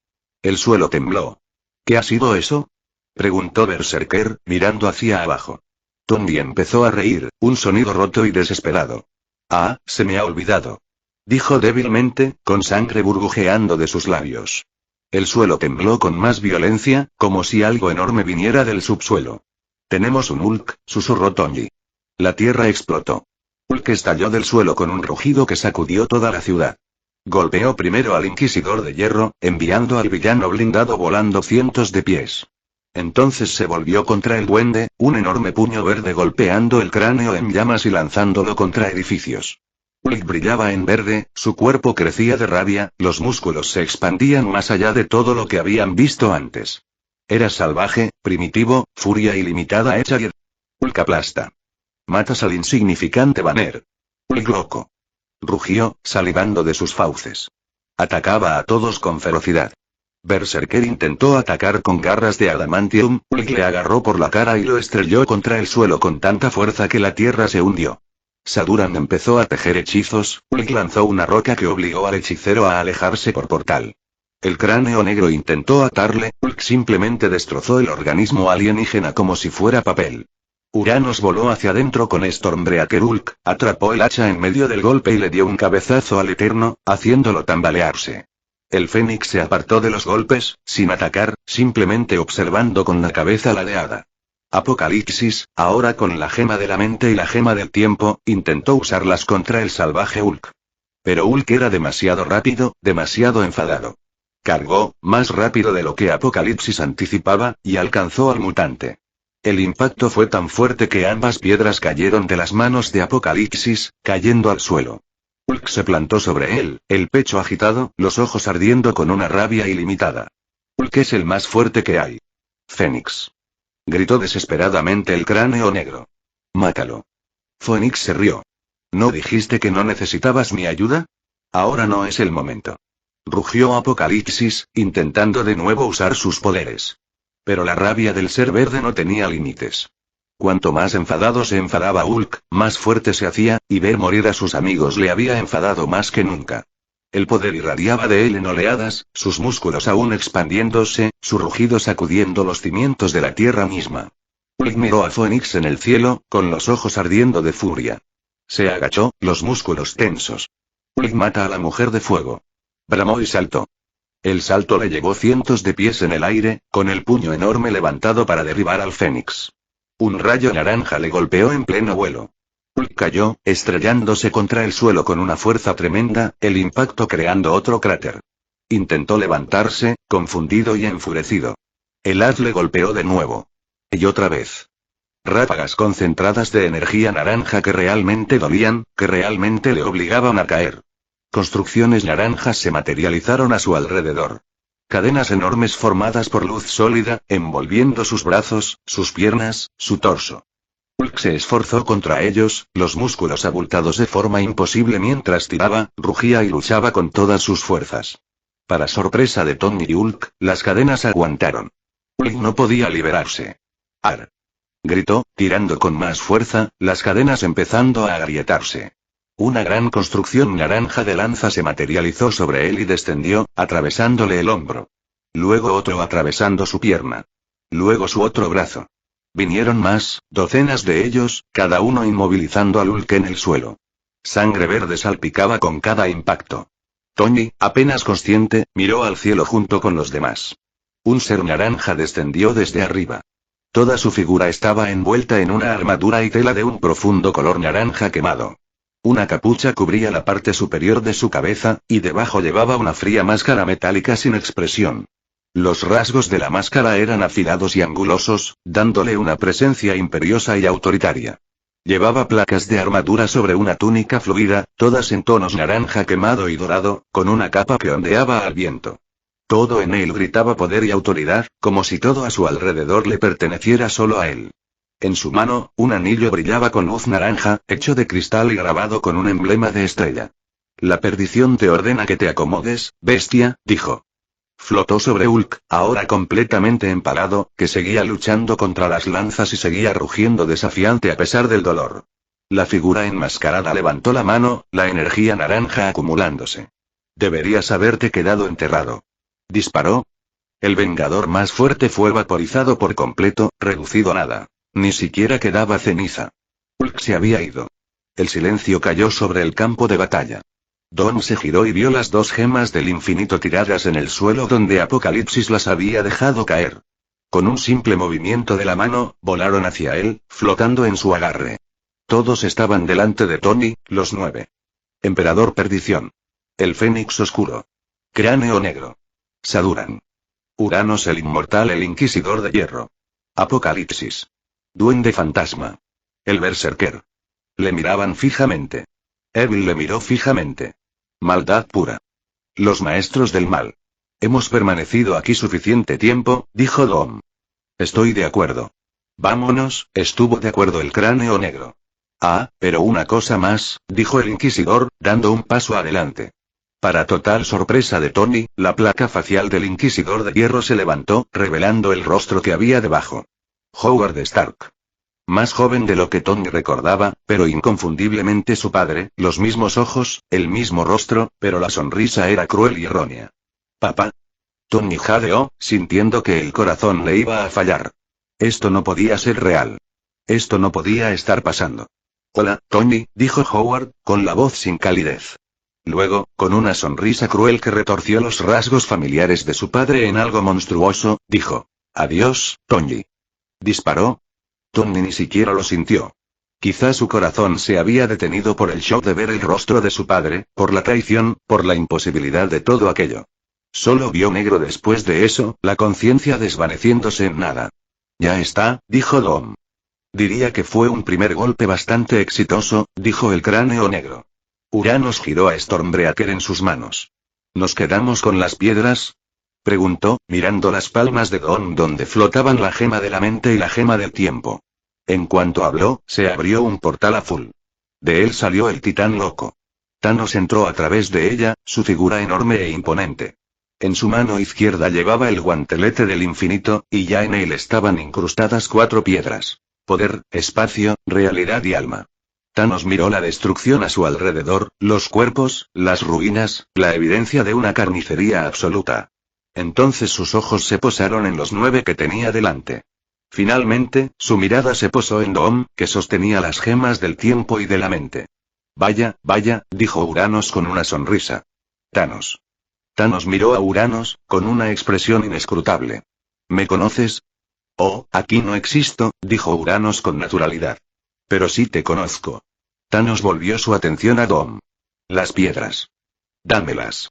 El suelo tembló. «¿Qué ha sido eso?», preguntó Berserker, mirando hacia abajo. Tony empezó a reír, un sonido roto y desesperado. «Ah, se me ha olvidado», dijo débilmente, con sangre burbujeando de sus labios. El suelo tembló con más violencia, como si algo enorme viniera del subsuelo. «Tenemos un Hulk», susurró Tony. La tierra explotó. Hulk estalló del suelo con un rugido que sacudió toda la ciudad. Golpeó primero al Inquisidor de Hierro, enviando al villano blindado volando cientos de pies. Entonces se volvió contra el duende, un enorme puño verde golpeando el cráneo en llamas y lanzándolo contra edificios. Hulk brillaba en verde, su cuerpo crecía de rabia, los músculos se expandían más allá de todo lo que habían visto antes. Era salvaje, primitivo, furia ilimitada hecha y... Hulk aplasta. Matas al insignificante Banner. Hulk loco. Rugió, salivando de sus fauces. Atacaba a todos con ferocidad. Berserker intentó atacar con garras de adamantium, Hulk le agarró por la cara y lo estrelló contra el suelo con tanta fuerza que la tierra se hundió. Saduran empezó a tejer hechizos, Hulk lanzó una roca que obligó al hechicero a alejarse por portal. El cráneo negro intentó atarle, Hulk simplemente destrozó el organismo alienígena como si fuera papel. Uranos voló hacia adentro con Stormbreaker. Hulk atrapó el hacha en medio del golpe y le dio un cabezazo al Eterno, haciéndolo tambalearse. El Fénix se apartó de los golpes, sin atacar, simplemente observando con la cabeza ladeada. Apocalipsis, ahora con la gema de la mente y la gema del tiempo, intentó usarlas contra el salvaje Hulk. Pero Hulk era demasiado rápido, demasiado enfadado. Cargó, más rápido de lo que Apocalipsis anticipaba, y alcanzó al mutante. El impacto fue tan fuerte que ambas piedras cayeron de las manos de Apocalipsis, cayendo al suelo. Hulk se plantó sobre él, el pecho agitado, los ojos ardiendo con una rabia ilimitada. Hulk es el más fuerte que hay. Fénix. Gritó desesperadamente el cráneo negro. Mátalo. Fénix se rió. ¿No dijiste que no necesitabas mi ayuda? Ahora no es el momento. Rugió Apocalipsis, intentando de nuevo usar sus poderes. Pero la rabia del ser verde no tenía límites. Cuanto más enfadado se enfadaba Hulk, más fuerte se hacía, y ver morir a sus amigos le había enfadado más que nunca. El poder irradiaba de él en oleadas, sus músculos aún expandiéndose, su rugido sacudiendo los cimientos de la tierra misma. Ulk miró a Phoenix en el cielo, con los ojos ardiendo de furia. Se agachó, los músculos tensos. Ulk mata a la mujer de fuego. Bramó y saltó. El salto le llevó cientos de pies en el aire, con el puño enorme levantado para derribar al Fénix. Un rayo naranja le golpeó en pleno vuelo. Ulk cayó, estrellándose contra el suelo con una fuerza tremenda, el impacto creando otro cráter. Intentó levantarse, confundido y enfurecido. El haz le golpeó de nuevo. Y otra vez. Ráfagas concentradas de energía naranja que realmente dolían, que realmente le obligaban a caer. Construcciones naranjas se materializaron a su alrededor. Cadenas enormes formadas por luz sólida, envolviendo sus brazos, sus piernas, su torso. Ulk se esforzó contra ellos, los músculos abultados de forma imposible mientras tiraba, rugía y luchaba con todas sus fuerzas. Para sorpresa de Tony y Ulk, las cadenas aguantaron. Ulk no podía liberarse. ¡Ar! Gritó, tirando con más fuerza, las cadenas empezando a agrietarse. Una gran construcción naranja de lanza se materializó sobre él y descendió, atravesándole el hombro. Luego otro atravesando su pierna. Luego su otro brazo. Vinieron más, docenas de ellos, cada uno inmovilizando a Ulk en el suelo. Sangre verde salpicaba con cada impacto. Tony, apenas consciente, miró al cielo junto con los demás. Un ser naranja descendió desde arriba. Toda su figura estaba envuelta en una armadura y tela de un profundo color naranja quemado. Una capucha cubría la parte superior de su cabeza, y debajo llevaba una fría máscara metálica sin expresión. Los rasgos de la máscara eran afilados y angulosos, dándole una presencia imperiosa y autoritaria. Llevaba placas de armadura sobre una túnica fluida, todas en tonos naranja quemado y dorado, con una capa que ondeaba al viento. Todo en él gritaba poder y autoridad, como si todo a su alrededor le perteneciera solo a él. En su mano, un anillo brillaba con luz naranja, hecho de cristal y grabado con un emblema de estrella. La perdición te ordena que te acomodes, bestia, dijo. Flotó sobre Ulk, ahora completamente empalado, que seguía luchando contra las lanzas y seguía rugiendo desafiante a pesar del dolor. La figura enmascarada levantó la mano, la energía naranja acumulándose. Deberías haberte quedado enterrado. Disparó. El vengador más fuerte fue vaporizado por completo, reducido a nada. Ni siquiera quedaba ceniza. Ulk se había ido. El silencio cayó sobre el campo de batalla. Dawn se giró y vio las dos gemas del infinito tiradas en el suelo donde Apocalipsis las había dejado caer. Con un simple movimiento de la mano, volaron hacia él, flotando en su agarre. Todos estaban delante de Tony, los 9. Emperador Perdición. El Fénix Oscuro. Cráneo Negro. Saduran. Uranos el Inmortal, el Inquisidor de Hierro. Apocalipsis. Duende Fantasma. El Berserker. Le miraban fijamente. Evil le miró fijamente. Maldad pura. Los maestros del mal. Hemos permanecido aquí suficiente tiempo, dijo Dom. Estoy de acuerdo. Vámonos, estuvo de acuerdo el Cráneo Negro. Ah, pero una cosa más, dijo el Inquisidor, dando un paso adelante. Para total sorpresa de Tony, la placa facial del Inquisidor de Hierro se levantó, revelando el rostro que había debajo. Howard Stark. Más joven de lo que Tony recordaba, pero inconfundiblemente su padre, los mismos ojos, el mismo rostro, pero la sonrisa era cruel y errónea. ¿Papá? Tony jadeó, sintiendo que el corazón le iba a fallar. Esto no podía ser real. Esto no podía estar pasando. Hola, Tony, dijo Howard, con la voz sin calidez. Luego, con una sonrisa cruel que retorció los rasgos familiares de su padre en algo monstruoso, dijo: Adiós, Tony. ¿Disparó? Tony ni siquiera lo sintió. Quizá su corazón se había detenido por el shock de ver el rostro de su padre, por la traición, por la imposibilidad de todo aquello. Solo vio negro después de eso, la conciencia desvaneciéndose en nada. Ya está, dijo Dom. Diría que fue un primer golpe bastante exitoso, dijo el Cráneo Negro. Uranos giró a Stormbreaker en sus manos. ¿Nos quedamos con las piedras? Preguntó, mirando las palmas de Dawn donde flotaban la gema de la mente y la gema del tiempo. En cuanto habló, se abrió un portal azul. De él salió el titán loco. Thanos entró a través de ella, su figura enorme e imponente. En su mano izquierda llevaba el guantelete del infinito, y ya en él estaban incrustadas 4 piedras. Poder, espacio, realidad y alma. Thanos miró la destrucción a su alrededor, los cuerpos, las ruinas, la evidencia de una carnicería absoluta. Entonces sus ojos se posaron en los 9 que tenía delante. Finalmente, su mirada se posó en Doom, que sostenía las gemas del tiempo y de la mente. Vaya, vaya, dijo Uranos con una sonrisa. Thanos. Thanos miró a Uranos, con una expresión inescrutable. ¿Me conoces? Oh, aquí no existo, dijo Uranos con naturalidad. Pero sí te conozco. Thanos volvió su atención a Doom. Las piedras. Dámelas.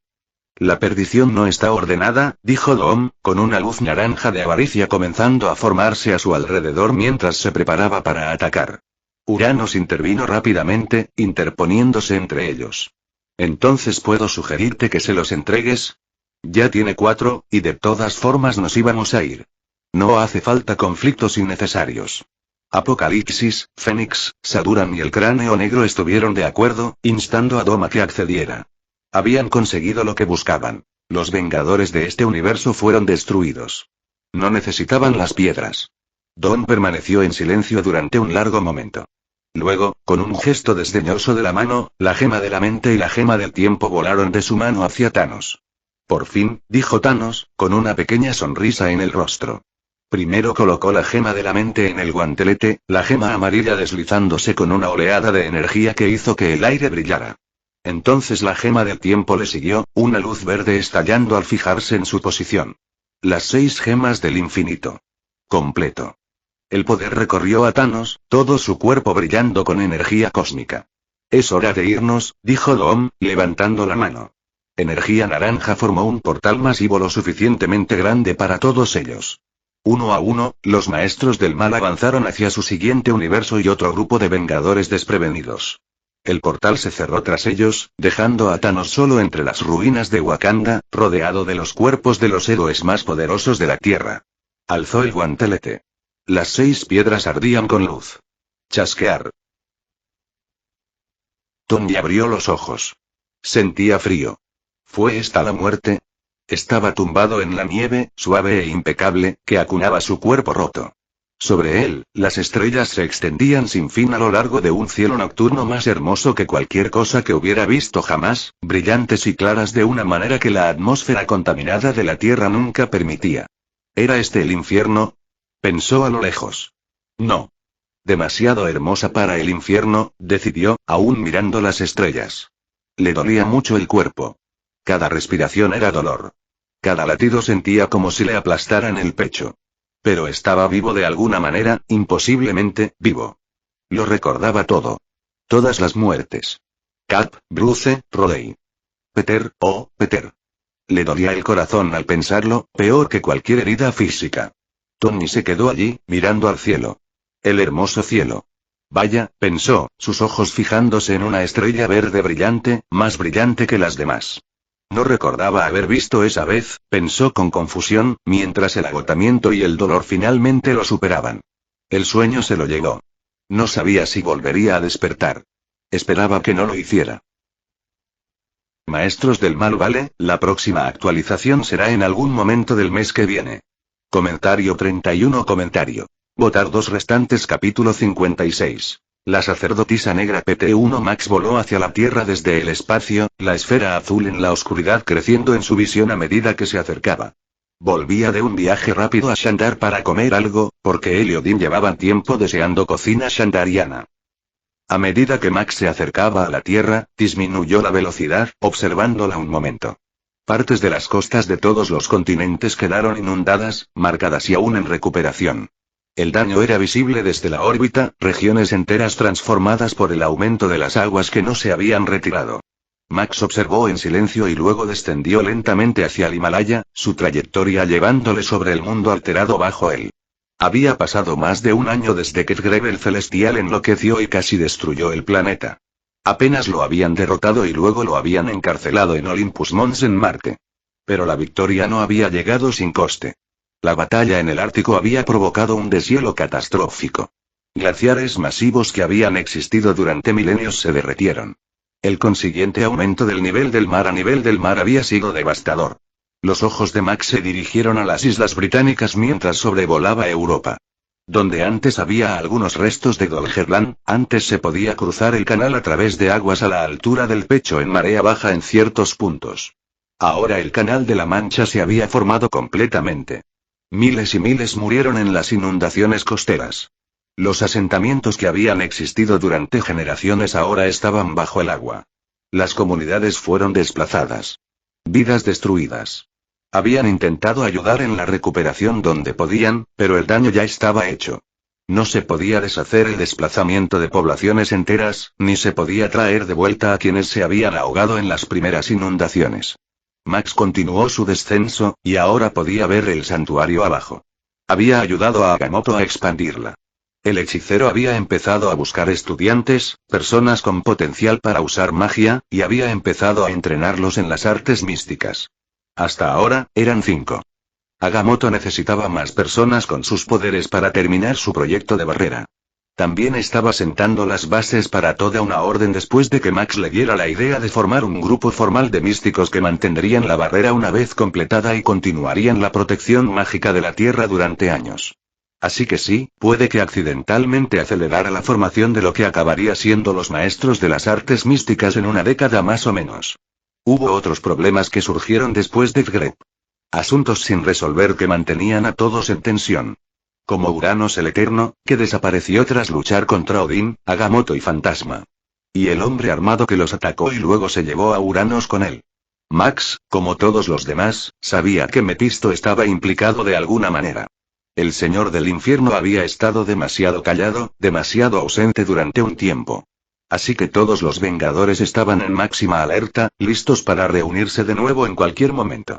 La perdición no está ordenada, dijo Doom, con una luz naranja de avaricia comenzando a formarse a su alrededor mientras se preparaba para atacar. Uranos intervino rápidamente, interponiéndose entre ellos. Entonces puedo sugerirte que se los entregues. Ya tiene 4, y de todas formas nos íbamos a ir. No hace falta conflictos innecesarios. Apocalipsis, Fénix, Saduran y el Cráneo Negro estuvieron de acuerdo, instando a Doom a que accediera. Habían conseguido lo que buscaban. Los Vengadores de este universo fueron destruidos. No necesitaban las piedras. Doom permaneció en silencio durante un largo momento. Luego, con un gesto desdeñoso de la mano, la gema de la mente y la gema del tiempo volaron de su mano hacia Thanos. Por fin, dijo Thanos, con una pequeña sonrisa en el rostro. Primero colocó la gema de la mente en el guantelete, la gema amarilla deslizándose con una oleada de energía que hizo que el aire brillara. Entonces la gema del tiempo le siguió, una luz verde estallando al fijarse en su posición. Las 6 gemas del infinito. Completo. El poder recorrió a Thanos, todo su cuerpo brillando con energía cósmica. Es hora de irnos, dijo Doom, levantando la mano. Energía naranja formó un portal masivo lo suficientemente grande para todos ellos. Uno a uno, los maestros del mal avanzaron hacia su siguiente universo y otro grupo de vengadores desprevenidos. El portal se cerró tras ellos, dejando a Thanos solo entre las ruinas de Wakanda, rodeado de los cuerpos de los héroes más poderosos de la Tierra. Alzó el guantelete. Las 6 piedras ardían con luz. Chasquear. Tony abrió los ojos. Sentía frío. ¿Fue esta la muerte? Estaba tumbado en la nieve, suave e impecable, que acunaba su cuerpo roto. Sobre él, las estrellas se extendían sin fin a lo largo de un cielo nocturno más hermoso que cualquier cosa que hubiera visto jamás, brillantes y claras de una manera que la atmósfera contaminada de la Tierra nunca permitía. ¿Era este el infierno? Pensó a lo lejos. No. Demasiado hermosa para el infierno, decidió, aún mirando las estrellas. Le dolía mucho el cuerpo. Cada respiración era dolor. Cada latido sentía como si le aplastaran el pecho. Pero estaba vivo de alguna manera, imposiblemente, vivo. Lo recordaba todo. Todas las muertes. Cap, Bruce, Rhodey. Peter, oh, Peter. Le dolía el corazón al pensarlo, peor que cualquier herida física. Tony se quedó allí, mirando al cielo. El hermoso cielo. Vaya, pensó, sus ojos fijándose en una estrella verde brillante, más brillante que las demás. No recordaba haber visto esa vez, pensó con confusión, mientras el agotamiento y el dolor finalmente lo superaban. El sueño se lo llevó. No sabía si volvería a despertar. Esperaba que no lo hiciera. Maestros del mal, vale, la próxima actualización será en algún momento del mes que viene. Comentario 31. Votar 2 restantes. Capítulo 56. La sacerdotisa negra PT-1 Max voló hacia la Tierra desde el espacio, la esfera azul en la oscuridad creciendo en su visión a medida que se acercaba. Volvía de un viaje rápido a Shandar para comer algo, porque él y Odin llevaban tiempo deseando cocina shandariana. A medida que Max se acercaba a la Tierra, disminuyó la velocidad, observándola un momento. Partes de las costas de todos los continentes quedaron inundadas, marcadas y aún en recuperación. El daño era visible desde la órbita, regiones enteras transformadas por el aumento de las aguas que no se habían retirado. Max observó en silencio y luego descendió lentamente hacia el Himalaya, su trayectoria llevándole sobre el mundo alterado bajo él. Había pasado más de un año desde que Greve el Celestial enloqueció y casi destruyó el planeta. Apenas lo habían derrotado y luego lo habían encarcelado en Olympus Mons en Marte. Pero la victoria no había llegado sin coste. La batalla en el Ártico había provocado un deshielo catastrófico. Glaciares masivos que habían existido durante milenios se derretieron. El consiguiente aumento del nivel del mar a nivel del mar había sido devastador. Los ojos de Max se dirigieron a las islas británicas mientras sobrevolaba Europa. Donde antes había algunos restos de Dolgerland, antes se podía cruzar el canal a través de aguas a la altura del pecho en marea baja en ciertos puntos. Ahora el canal de la Mancha se había formado completamente. Miles y miles murieron en las inundaciones costeras. Los asentamientos que habían existido durante generaciones ahora estaban bajo el agua. Las comunidades fueron desplazadas. Vidas destruidas. Habían intentado ayudar en la recuperación donde podían, pero el daño ya estaba hecho. No se podía deshacer el desplazamiento de poblaciones enteras, ni se podía traer de vuelta a quienes se habían ahogado en las primeras inundaciones. Max continuó su descenso, y ahora podía ver el santuario abajo. Había ayudado a Agamotto a expandirla. El hechicero había empezado a buscar estudiantes, personas con potencial para usar magia, y había empezado a entrenarlos en las artes místicas. Hasta ahora, eran 5. Agamotto necesitaba más personas con sus poderes para terminar su proyecto de barrera. También estaba sentando las bases para toda una orden después de que Max le diera la idea de formar un grupo formal de místicos que mantendrían la barrera una vez completada y continuarían la protección mágica de la Tierra durante años. Así que sí, puede que accidentalmente acelerara la formación de lo que acabaría siendo los maestros de las artes místicas en una década más o menos. Hubo otros problemas que surgieron después de Fgrep. Asuntos sin resolver que mantenían a todos en tensión. Como Uranos el Eterno, que desapareció tras luchar contra Odín, Agamotto y Fantasma. Y el hombre armado que los atacó y luego se llevó a Uranos con él. Max, como todos los demás, sabía que Mephisto estaba implicado de alguna manera. El señor del infierno había estado demasiado callado, demasiado ausente durante un tiempo. Así que todos los Vengadores estaban en máxima alerta, listos para reunirse de nuevo en cualquier momento.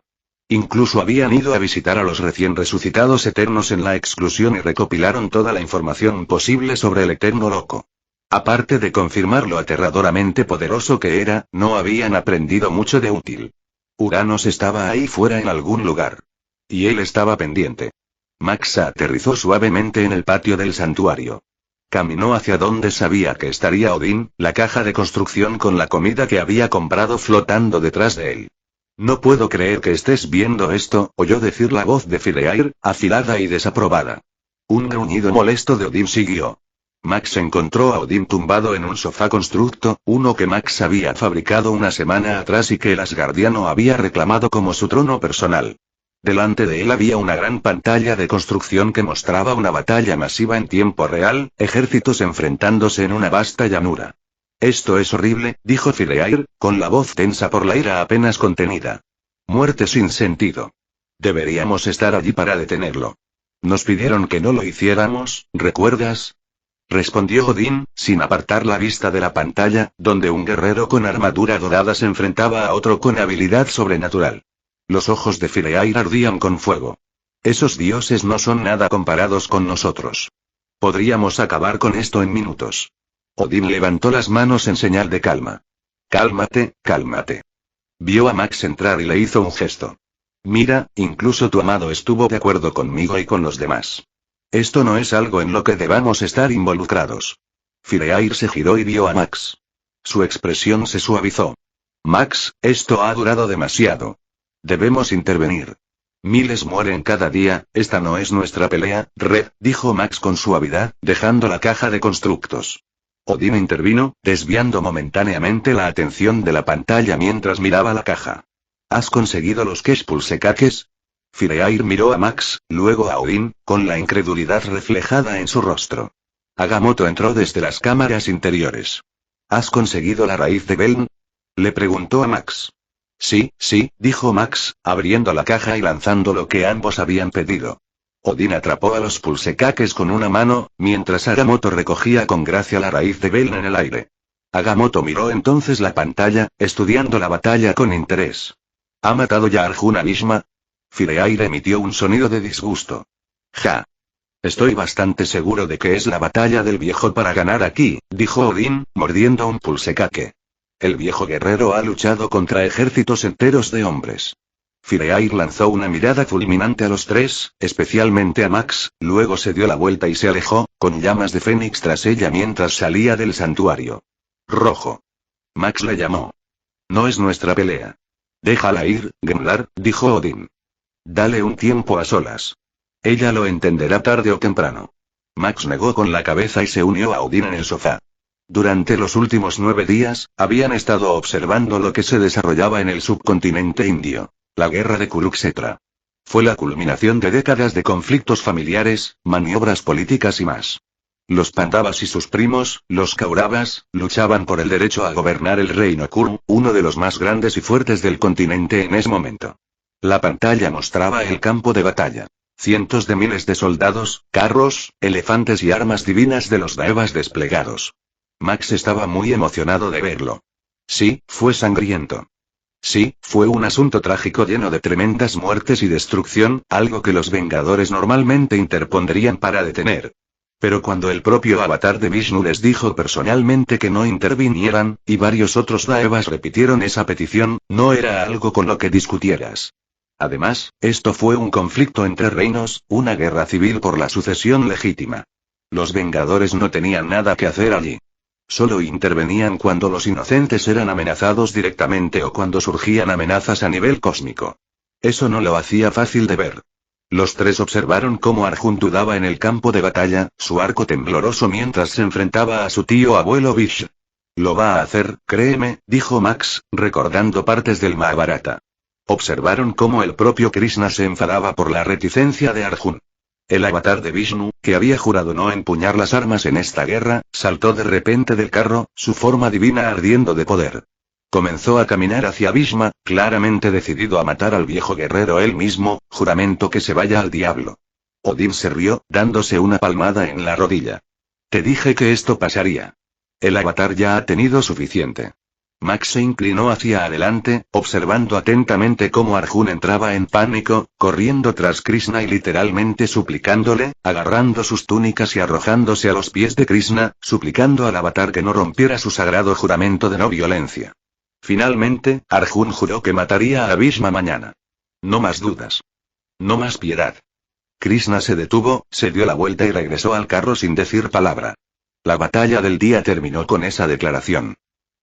Incluso habían ido a visitar a los recién resucitados Eternos en la exclusión y recopilaron toda la información posible sobre el Eterno Loco. Aparte de confirmar lo aterradoramente poderoso que era, no habían aprendido mucho de útil. Uranos estaba ahí fuera en algún lugar. Y él estaba pendiente. Max aterrizó suavemente en el patio del santuario. Caminó hacia donde sabía que estaría Odín, la caja de construcción con la comida que había comprado flotando detrás de él. No puedo creer que estés viendo esto, oyó decir la voz de Fireair, afilada y desaprobada. Un gruñido molesto de Odín siguió. Max encontró a Odín tumbado en un sofá constructo, uno que Max había fabricado una semana atrás y que el Asgardiano había reclamado como su trono personal. Delante de él había una gran pantalla de construcción que mostraba una batalla masiva en tiempo real, ejércitos enfrentándose en una vasta llanura. Esto es horrible, dijo Fireair, con la voz tensa por la ira apenas contenida. Muerte sin sentido. Deberíamos estar allí para detenerlo. Nos pidieron que no lo hiciéramos, ¿recuerdas? Respondió Odín, sin apartar la vista de la pantalla, donde un guerrero con armadura dorada se enfrentaba a otro con habilidad sobrenatural. Los ojos de Fireair ardían con fuego. Esos dioses no son nada comparados con nosotros. Podríamos acabar con esto en minutos. Odín levantó las manos en señal de calma. Cálmate, cálmate. Vio a Max entrar y le hizo un gesto. Mira, incluso tu amado estuvo de acuerdo conmigo y con los demás. Esto no es algo en lo que debamos estar involucrados. Fireair se giró y vio a Max. Su expresión se suavizó. Max, esto ha durado demasiado. Debemos intervenir. Miles mueren cada día, esta no es nuestra pelea, Red, dijo Max con suavidad, dejando la caja de constructos. Odín intervino, desviando momentáneamente la atención de la pantalla mientras miraba la caja. ¿Has conseguido los Kespulsekakes? Fireair miró a Max, luego a Odín, con la incredulidad reflejada en su rostro. Agamotto entró desde las cámaras interiores. ¿Has conseguido la raíz de Beln? Le preguntó a Max. Sí, dijo Max, abriendo la caja y lanzando lo que ambos habían pedido. Odín atrapó a los pulsekakes con una mano, mientras Agamotto recogía con gracia la raíz de Beln en el aire. Agamotto miró entonces la pantalla, estudiando la batalla con interés. ¿Ha matado ya a Arjuna Bhishma? Fireair emitió un sonido de disgusto. Ja. Estoy bastante seguro de que es la batalla del viejo para ganar aquí, dijo Odín, mordiendo un pulsekake. El viejo guerrero ha luchado contra ejércitos enteros de hombres. Fireair lanzó una mirada fulminante a los tres, especialmente a Max, luego se dio la vuelta y se alejó, con llamas de fénix tras ella mientras salía del santuario. Rojo. Max le llamó. No es nuestra pelea. Déjala ir, Gimlar, dijo Odín. Dale un tiempo a solas. Ella lo entenderá tarde o temprano. Max negó con la cabeza y se unió a Odín en el sofá. Durante los últimos 9 días, habían estado observando lo que se desarrollaba en el subcontinente indio. La guerra de Kurukshetra. Fue la culminación de décadas de conflictos familiares, maniobras políticas y más. Los Pandavas y sus primos, los Kauravas, luchaban por el derecho a gobernar el reino Kuru, uno de los más grandes y fuertes del continente en ese momento. La pantalla mostraba el campo de batalla. Cientos de miles de soldados, carros, elefantes y armas divinas de los Devas desplegados. Max estaba muy emocionado de verlo. Sí, fue sangriento. Sí, fue un asunto trágico lleno de tremendas muertes y destrucción, algo que los Vengadores normalmente interpondrían para detener. Pero cuando el propio avatar de Vishnu les dijo personalmente que no intervinieran, y varios otros Devas repitieron esa petición, no era algo con lo que discutieras. Además, esto fue un conflicto entre reinos, una guerra civil por la sucesión legítima. Los Vengadores no tenían nada que hacer allí. Solo intervenían cuando los inocentes eran amenazados directamente o cuando surgían amenazas a nivel cósmico. Eso no lo hacía fácil de ver. Los tres observaron cómo Arjun dudaba en el campo de batalla, su arco tembloroso mientras se enfrentaba a su tío abuelo Vish. Lo va a hacer, créeme, dijo Max, recordando partes del Mahabharata. Observaron cómo el propio Krishna se enfadaba por la reticencia de Arjun. El avatar de Vishnu, que había jurado no empuñar las armas en esta guerra, saltó de repente del carro, su forma divina ardiendo de poder. Comenzó a caminar hacia Bhishma, claramente decidido a matar al viejo guerrero él mismo, juramento que se vaya al diablo. Odín se rió, dándose una palmada en la rodilla. Te dije que esto pasaría. El avatar ya ha tenido suficiente. Max se inclinó hacia adelante, observando atentamente cómo Arjun entraba en pánico, corriendo tras Krishna y literalmente suplicándole, agarrando sus túnicas y arrojándose a los pies de Krishna, suplicando al avatar que no rompiera su sagrado juramento de no violencia. Finalmente, Arjun juró que mataría a Bhishma mañana. No más dudas. No más piedad. Krishna se detuvo, se dio la vuelta y regresó al carro sin decir palabra. La batalla del día terminó con esa declaración.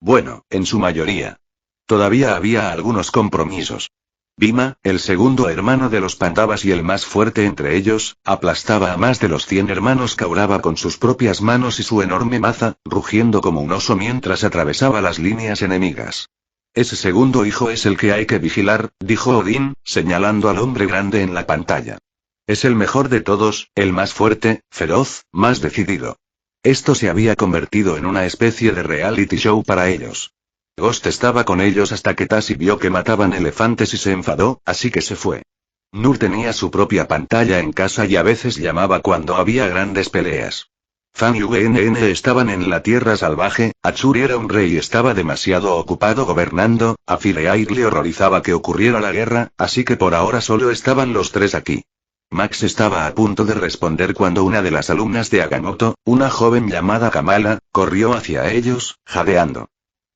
Bueno, en su mayoría. Todavía había algunos compromisos. Bhima, el segundo hermano de los Pandavas y el más fuerte entre ellos, aplastaba a más de los 100 hermanos Kaurava con sus propias manos y su enorme maza, rugiendo como un oso mientras atravesaba las líneas enemigas. Ese segundo hijo es el que hay que vigilar, dijo Odín, señalando al hombre grande en la pantalla. Es el mejor de todos, el más fuerte, feroz, más decidido. Esto se había convertido en una especie de reality show para ellos. Ghost estaba con ellos hasta que Tasi vio que mataban elefantes y se enfadó, así que se fue. Nur tenía su propia pantalla en casa y a veces llamaba cuando había grandes peleas. Fan y UNN estaban en la tierra salvaje, Achuri era un rey y estaba demasiado ocupado gobernando, a Fireair le horrorizaba que ocurriera la guerra, así que por ahora solo estaban los tres aquí. Max estaba a punto de responder cuando una de las alumnas de Agamotto, una joven llamada Kamala, corrió hacia ellos, jadeando.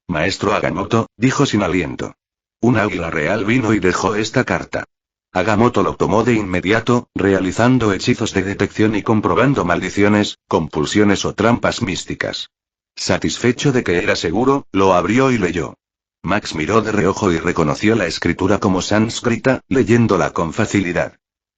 Maestro Agamotto, dijo sin aliento. Un águila real vino y dejó esta carta. Agamotto lo tomó de inmediato, realizando hechizos de detección y comprobando maldiciones, compulsiones o trampas místicas. Satisfecho de que era seguro, lo abrió y leyó. Max miró de reojo y reconoció la escritura como sánscrita, leyéndola con facilidad.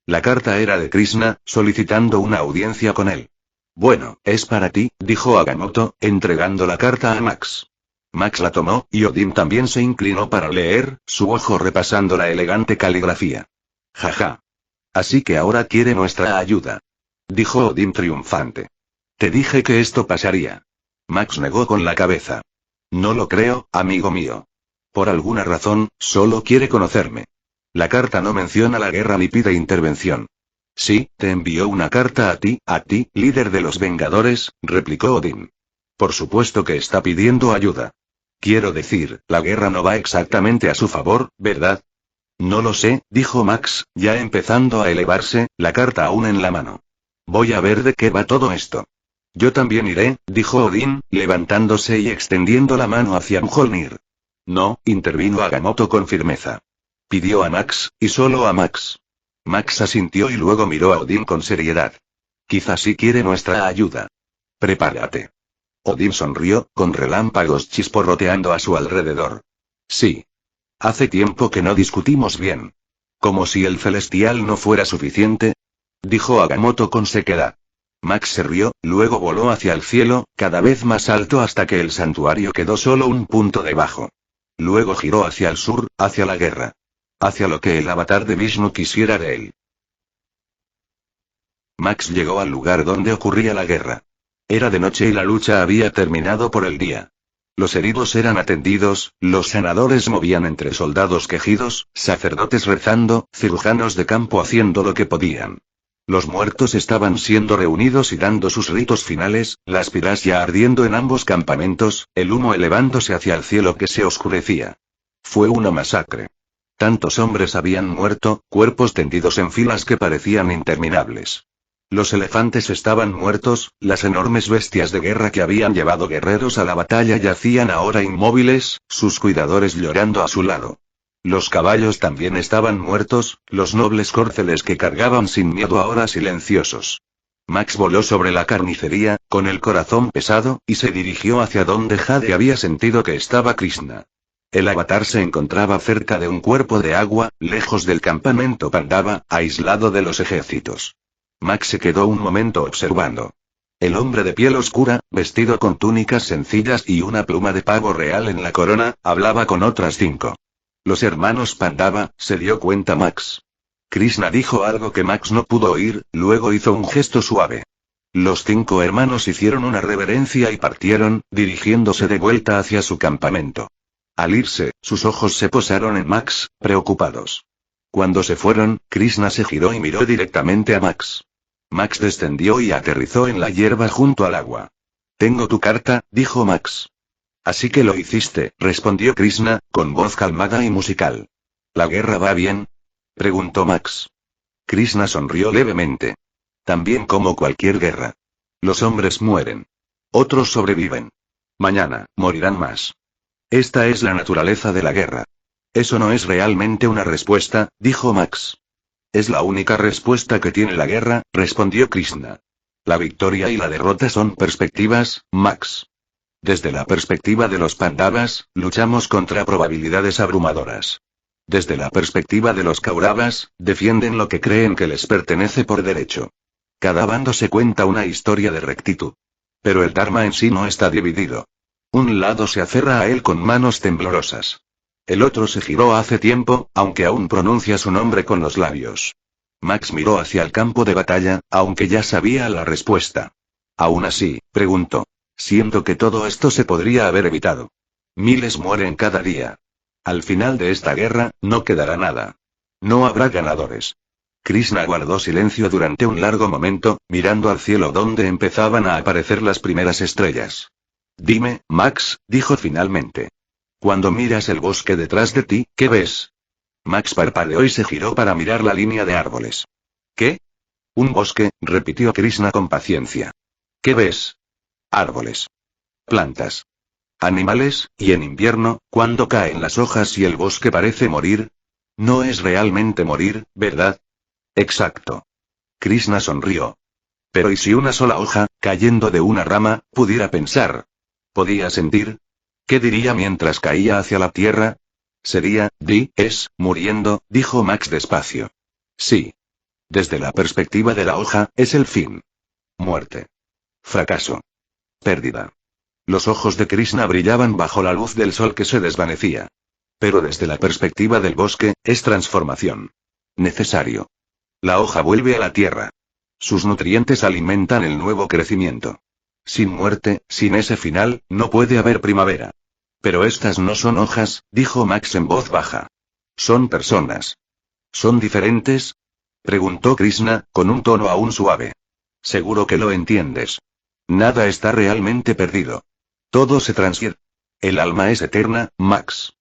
La carta era de Krishna, solicitando una audiencia con él. Bueno, es para ti, dijo Agamotto, entregando la carta a Max. Max la tomó, y Odín también se inclinó para leer, su ojo repasando la elegante caligrafía. Jaja. Así que ahora quiere nuestra ayuda. Dijo Odín triunfante. Te dije que esto pasaría. Max negó con la cabeza. No lo creo, amigo mío. Por alguna razón, solo quiere conocerme. La carta no menciona la guerra ni pide intervención. Sí, te envió una carta a ti, líder de los Vengadores, replicó Odín. Por supuesto que está pidiendo ayuda. Quiero decir, la guerra no va exactamente a su favor, ¿verdad? No lo sé, dijo Max, ya empezando a elevarse, la carta aún en la mano. Voy a ver de qué va todo esto. Yo también iré, dijo Odín, levantándose y extendiendo la mano hacia Mjolnir. No, intervino Agamotto con firmeza. Pidió a Max, y solo a Max. Max asintió y luego miró a Odín con seriedad. Quizás sí quiere nuestra ayuda. Prepárate. Odín sonrió, con relámpagos chisporroteando a su alrededor. Sí. Hace tiempo que no discutimos bien. Como si el celestial no fuera suficiente. Dijo Agamotto con sequedad. Max se rió, luego voló hacia el cielo, cada vez más alto hasta que el santuario quedó solo un punto debajo. Luego giró hacia el sur, hacia la guerra. Hacia lo que el avatar de Vishnu quisiera de él. Max llegó al lugar donde ocurría la guerra. Era de noche y la lucha había terminado por el día. Los heridos eran atendidos, los sanadores movían entre soldados quejidos, sacerdotes rezando, cirujanos de campo haciendo lo que podían. Los muertos estaban siendo reunidos y dando sus ritos finales, las piras ya ardiendo en ambos campamentos, el humo elevándose hacia el cielo que se oscurecía. Fue una masacre. Tantos hombres habían muerto, cuerpos tendidos en filas que parecían interminables. Los elefantes estaban muertos, las enormes bestias de guerra que habían llevado guerreros a la batalla yacían ahora inmóviles, sus cuidadores llorando a su lado. Los caballos también estaban muertos, los nobles córceles que cargaban sin miedo ahora silenciosos. Max voló sobre la carnicería, con el corazón pesado, y se dirigió hacia donde Jade había sentido que estaba Krishna. El avatar se encontraba cerca de un cuerpo de agua, lejos del campamento Pandava, aislado de los ejércitos. Max se quedó un momento observando. El hombre de piel oscura, vestido con túnicas sencillas y una pluma de pavo real en la corona, hablaba con otras 5. Los hermanos Pandava, se dio cuenta Max. Krishna dijo algo que Max no pudo oír, luego hizo un gesto suave. Los 5 hermanos hicieron una reverencia y partieron, dirigiéndose de vuelta hacia su campamento. Al irse, sus ojos se posaron en Max, preocupados. Cuando se fueron, Krishna se giró y miró directamente a Max. Max descendió y aterrizó en la hierba junto al agua. Tengo tu carta, dijo Max. Así que lo hiciste, respondió Krishna, con voz calmada y musical. ¿La guerra va bien? Preguntó Max. Krishna sonrió levemente. También como cualquier guerra. Los hombres mueren. Otros sobreviven. Mañana, morirán más. Esta es la naturaleza de la guerra. Eso no es realmente una respuesta, dijo Max. Es la única respuesta que tiene la guerra, respondió Krishna. La victoria y la derrota son perspectivas, Max. Desde la perspectiva de los Pandavas, luchamos contra probabilidades abrumadoras. Desde la perspectiva de los Kauravas, defienden lo que creen que les pertenece por derecho. Cada bando se cuenta una historia de rectitud. Pero el Dharma en sí no está dividido. Un lado se aferra a él con manos temblorosas. El otro se giró hace tiempo, aunque aún pronuncia su nombre con los labios. Max miró hacia el campo de batalla, aunque ya sabía la respuesta. Aún así, preguntó. Siento que todo esto se podría haber evitado. Miles mueren cada día. Al final de esta guerra, no quedará nada. No habrá ganadores. Krishna guardó silencio durante un largo momento, mirando al cielo donde empezaban a aparecer las primeras estrellas. Dime, Max, dijo finalmente. Cuando miras el bosque detrás de ti, ¿qué ves? Max parpadeó y se giró para mirar la línea de árboles. ¿Qué? Un bosque, repitió Krishna con paciencia. ¿Qué ves? Árboles. Plantas. Animales, y en invierno, cuando caen las hojas y el bosque parece morir. No es realmente morir, ¿verdad? Exacto. Krishna sonrió. Pero ¿y si una sola hoja, cayendo de una rama, pudiera pensar? ¿Podía sentir? ¿Qué diría mientras caía hacia la tierra? Sería, muriendo, dijo Max despacio. Sí. Desde la perspectiva de la hoja, es el fin. Muerte. Fracaso. Pérdida. Los ojos de Krishna brillaban bajo la luz del sol que se desvanecía. Pero desde la perspectiva del bosque, es transformación. Necesario. La hoja vuelve a la tierra. Sus nutrientes alimentan el nuevo crecimiento. Sin muerte, sin ese final, no puede haber primavera. Pero estas no son hojas, dijo Max en voz baja. Son personas. ¿Son diferentes? Preguntó Krishna, con un tono aún suave. Seguro que lo entiendes. Nada está realmente perdido. Todo se transfiere. El alma es eterna, Max.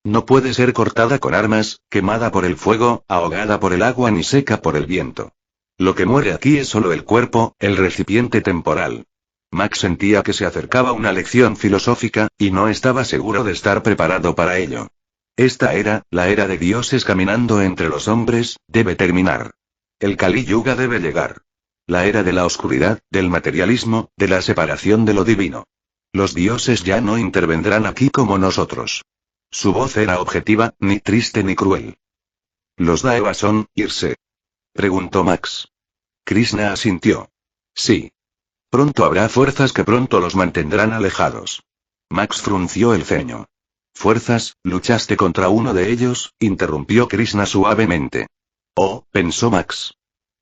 No puede ser cortada con armas, quemada por el fuego, ahogada por el agua ni seca por el viento. Lo que muere aquí es solo el cuerpo, el recipiente temporal. Max sentía que se acercaba una lección filosófica, y no estaba seguro de estar preparado para ello. Esta era, la era de dioses caminando entre los hombres, debe terminar. El Kali Yuga debe llegar. La era de la oscuridad, del materialismo, de la separación de lo divino. Los dioses ya no intervendrán aquí como nosotros. Su voz era objetiva, ni triste ni cruel. ¿Los Daevas son, irse? Preguntó Max. Krishna asintió. Sí. Pronto habrá fuerzas que pronto los mantendrán alejados. Max frunció el ceño. ¿Fuerzas? ¿Luchaste contra uno de ellos?, interrumpió Krishna suavemente. Oh, pensó Max.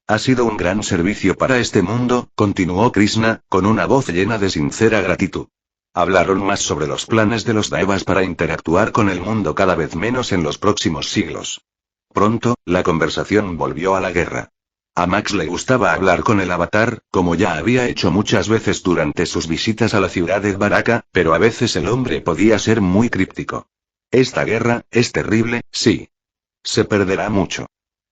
Ha sido un gran servicio para este mundo, continuó Krishna, con una voz llena de sincera gratitud. Hablaron más sobre los planes de los Daevas para interactuar con el mundo cada vez menos en los próximos siglos. Pronto, la conversación volvió a la guerra. A Max le gustaba hablar con el Avatar, como ya había hecho muchas veces durante sus visitas a la ciudad de Baraka, pero a veces el hombre podía ser muy críptico. Esta guerra, es terrible, sí. Se perderá mucho.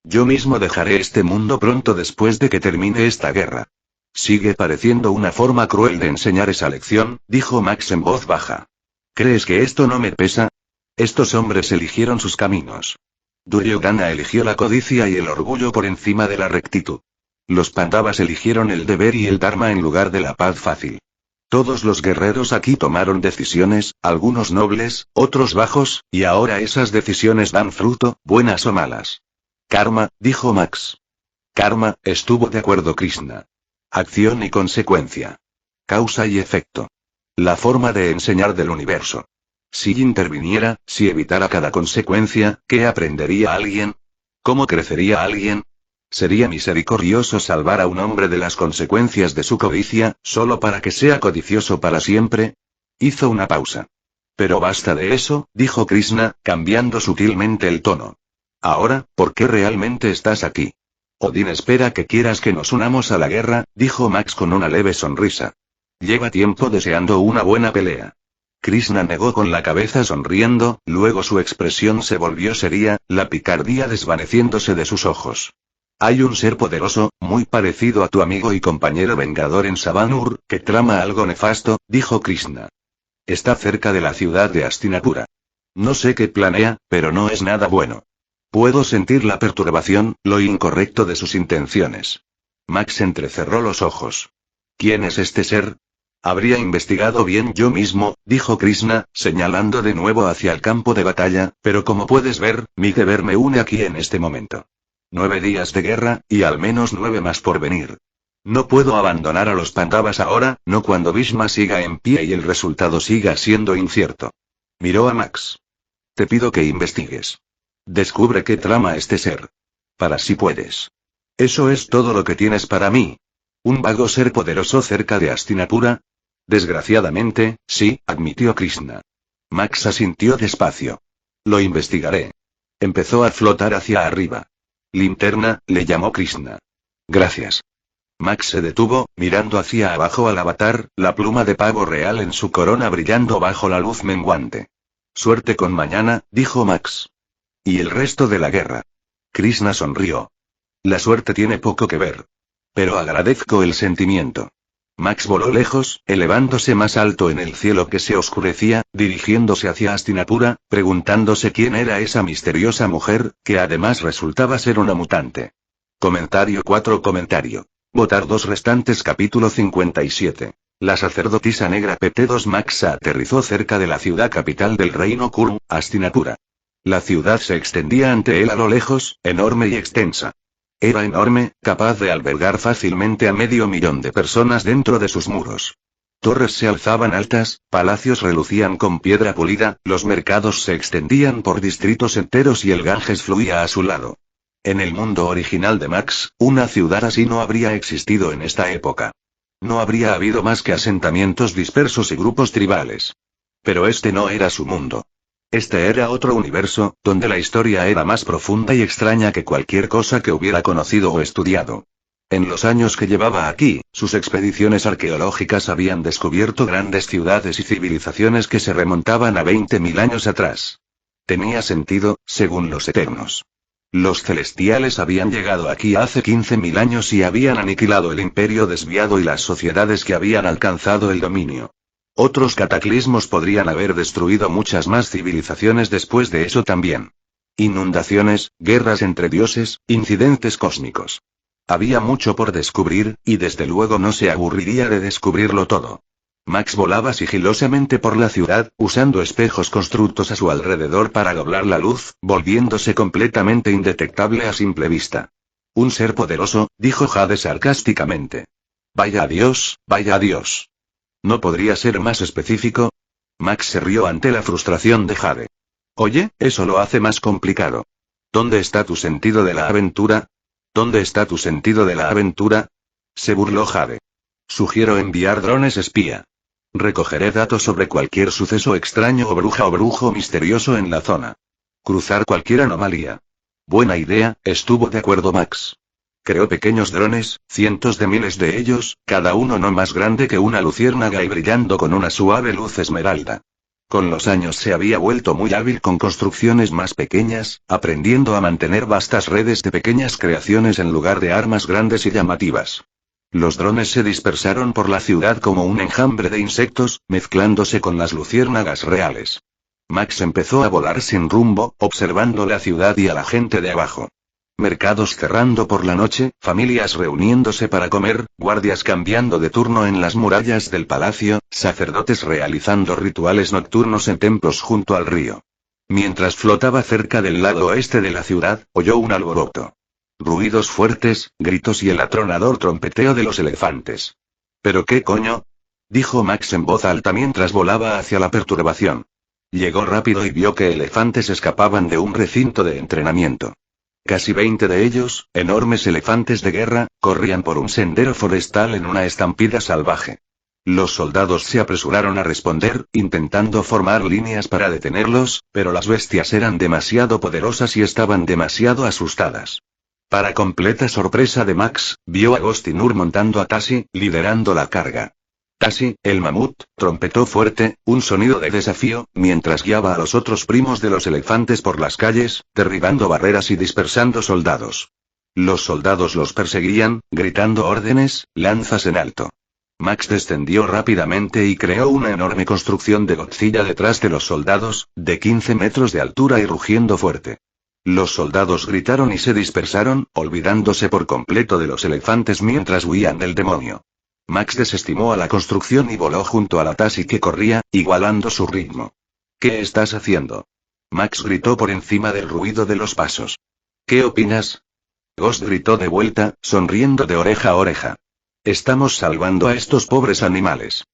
Yo mismo dejaré este mundo pronto después de que termine esta guerra. Sigue pareciendo una forma cruel de enseñar esa lección, dijo Max en voz baja. ¿Crees que esto no me pesa? Estos hombres eligieron sus caminos. Duryodhana eligió la codicia y el orgullo por encima de la rectitud. Los Pandavas eligieron el deber y el dharma en lugar de la paz fácil. Todos los guerreros aquí tomaron decisiones, algunos nobles, otros bajos, y ahora esas decisiones dan fruto, buenas o malas. Karma, dijo Max. Karma, estuvo de acuerdo Krishna. Acción y consecuencia. Causa y efecto. La forma de enseñar del universo. Si interviniera, si evitara cada consecuencia, ¿qué aprendería alguien? ¿Cómo crecería alguien? ¿Sería misericordioso salvar a un hombre de las consecuencias de su codicia, solo para que sea codicioso para siempre? Hizo una pausa. Pero basta de eso, dijo Krishna, cambiando sutilmente el tono. Ahora, ¿por qué realmente estás aquí? Odín espera que quieras que nos unamos a la guerra, dijo Max con una leve sonrisa. Lleva tiempo deseando una buena pelea. Krishna negó con la cabeza sonriendo, luego su expresión se volvió seria, la picardía desvaneciéndose de sus ojos. Hay un ser poderoso, muy parecido a tu amigo y compañero vengador en Sabanur, que trama algo nefasto, dijo Krishna. Está cerca de la ciudad de Hastinapura. No sé qué planea, pero no es nada bueno. Puedo sentir la perturbación, lo incorrecto de sus intenciones. Max entrecerró los ojos. ¿Quién es este ser? Habría investigado bien yo mismo, dijo Krishna, señalando de nuevo hacia el campo de batalla, pero como puedes ver, mi deber me une aquí en este momento. 9 días de guerra, y al menos 9 más por venir. No puedo abandonar a los Pandavas ahora, no cuando Bhishma siga en pie y el resultado siga siendo incierto. Miró a Max. Te pido que investigues. Descubre qué trama este ser. Para si puedes. ¿Eso es todo lo que tienes para mí? ¿Un vago ser poderoso cerca de Hastinapura? Desgraciadamente, sí, admitió Krishna. Max asintió despacio. Lo investigaré. Empezó a flotar hacia arriba. Linterna, le llamó Krishna. Gracias. Max se detuvo, mirando hacia abajo al Avatar, la pluma de pavo real en su corona brillando bajo la luz menguante. Suerte con mañana, dijo Max. ¿Y el resto de la guerra? Krishna sonrió. La suerte tiene poco que ver. Pero agradezco el sentimiento. Max voló lejos, elevándose más alto en el cielo que se oscurecía, dirigiéndose hacia Hastinapura, preguntándose quién era esa misteriosa mujer, que además resultaba ser una mutante. Comentario 4. Votar 2 restantes. Capítulo 57. La sacerdotisa negra PT2. Max aterrizó cerca de la ciudad capital del reino Kurm, Hastinapura. La ciudad se extendía ante él a lo lejos, enorme y extensa. Era enorme, capaz de albergar fácilmente a 500.000 de personas dentro de sus muros. Torres se alzaban altas, palacios relucían con piedra pulida, los mercados se extendían por distritos enteros y el Ganges fluía a su lado. En el mundo original de Max, una ciudad así no habría existido en esta época. No habría habido más que asentamientos dispersos y grupos tribales. Pero este no era su mundo. Este era otro universo, donde la historia era más profunda y extraña que cualquier cosa que hubiera conocido o estudiado. En los años que llevaba aquí, sus expediciones arqueológicas habían descubierto grandes ciudades y civilizaciones que se remontaban a 20.000 años atrás. Tenía sentido, según los Eternos. Los celestiales habían llegado aquí hace 15.000 años y habían aniquilado el imperio desviado y las sociedades que habían alcanzado el dominio. Otros cataclismos podrían haber destruido muchas más civilizaciones después de eso también. Inundaciones, guerras entre dioses, incidentes cósmicos. Había mucho por descubrir, y desde luego no se aburriría de descubrirlo todo. Max volaba sigilosamente por la ciudad, usando espejos constructos a su alrededor para doblar la luz, volviéndose completamente indetectable a simple vista. Un ser poderoso, dijo Jade sarcásticamente. Vaya adiós, vaya adiós. ¿No podría ser más específico? Max se rió ante la frustración de Jade. Oye, eso lo hace más complicado. ¿Dónde está tu sentido de la aventura? ¿Dónde está tu sentido de la aventura? Se burló Jade. Sugiero enviar drones espía. Recogeré datos sobre cualquier suceso extraño o brujo misterioso en la zona. Cruzar cualquier anomalía. Buena idea, estuvo de acuerdo Max. Creó pequeños drones, cientos de miles de ellos, cada uno no más grande que una luciérnaga y brillando con una suave luz esmeralda. Con los años se había vuelto muy hábil con construcciones más pequeñas, aprendiendo a mantener vastas redes de pequeñas creaciones en lugar de armas grandes y llamativas. Los drones se dispersaron por la ciudad como un enjambre de insectos, mezclándose con las luciérnagas reales. Max empezó a volar sin rumbo, observando la ciudad y a la gente de abajo. Mercados cerrando por la noche, familias reuniéndose para comer, guardias cambiando de turno en las murallas del palacio, sacerdotes realizando rituales nocturnos en templos junto al río. Mientras flotaba cerca del lado oeste de la ciudad, oyó un alboroto. Ruidos fuertes, gritos y el atronador trompeteo de los elefantes. ¿Pero qué coño? Dijo Max en voz alta mientras volaba hacia la perturbación. Llegó rápido y vio que elefantes escapaban de un recinto de entrenamiento. Casi 20 de ellos, enormes elefantes de guerra, corrían por un sendero forestal en una estampida salvaje. Los soldados se apresuraron a responder, intentando formar líneas para detenerlos, pero las bestias eran demasiado poderosas y estaban demasiado asustadas. Para completa sorpresa de Max, vio a Ghost y Nur montando a Tasi, liderando la carga. Tasi, el mamut, trompetó fuerte, un sonido de desafío, mientras guiaba a los otros primos de los elefantes por las calles, derribando barreras y dispersando soldados. Los soldados los perseguían, gritando órdenes, lanzas en alto. Max descendió rápidamente y creó una enorme construcción de Godzilla detrás de los soldados, de 15 metros de altura y rugiendo fuerte. Los soldados gritaron y se dispersaron, olvidándose por completo de los elefantes mientras huían del demonio. Max desestimó a la construcción y voló junto a la Tasi que corría, igualando su ritmo. ¿Qué estás haciendo? Max gritó por encima del ruido de los pasos. ¿Qué opinas? Ghost gritó de vuelta, sonriendo de oreja a oreja. Estamos salvando a estos pobres animales.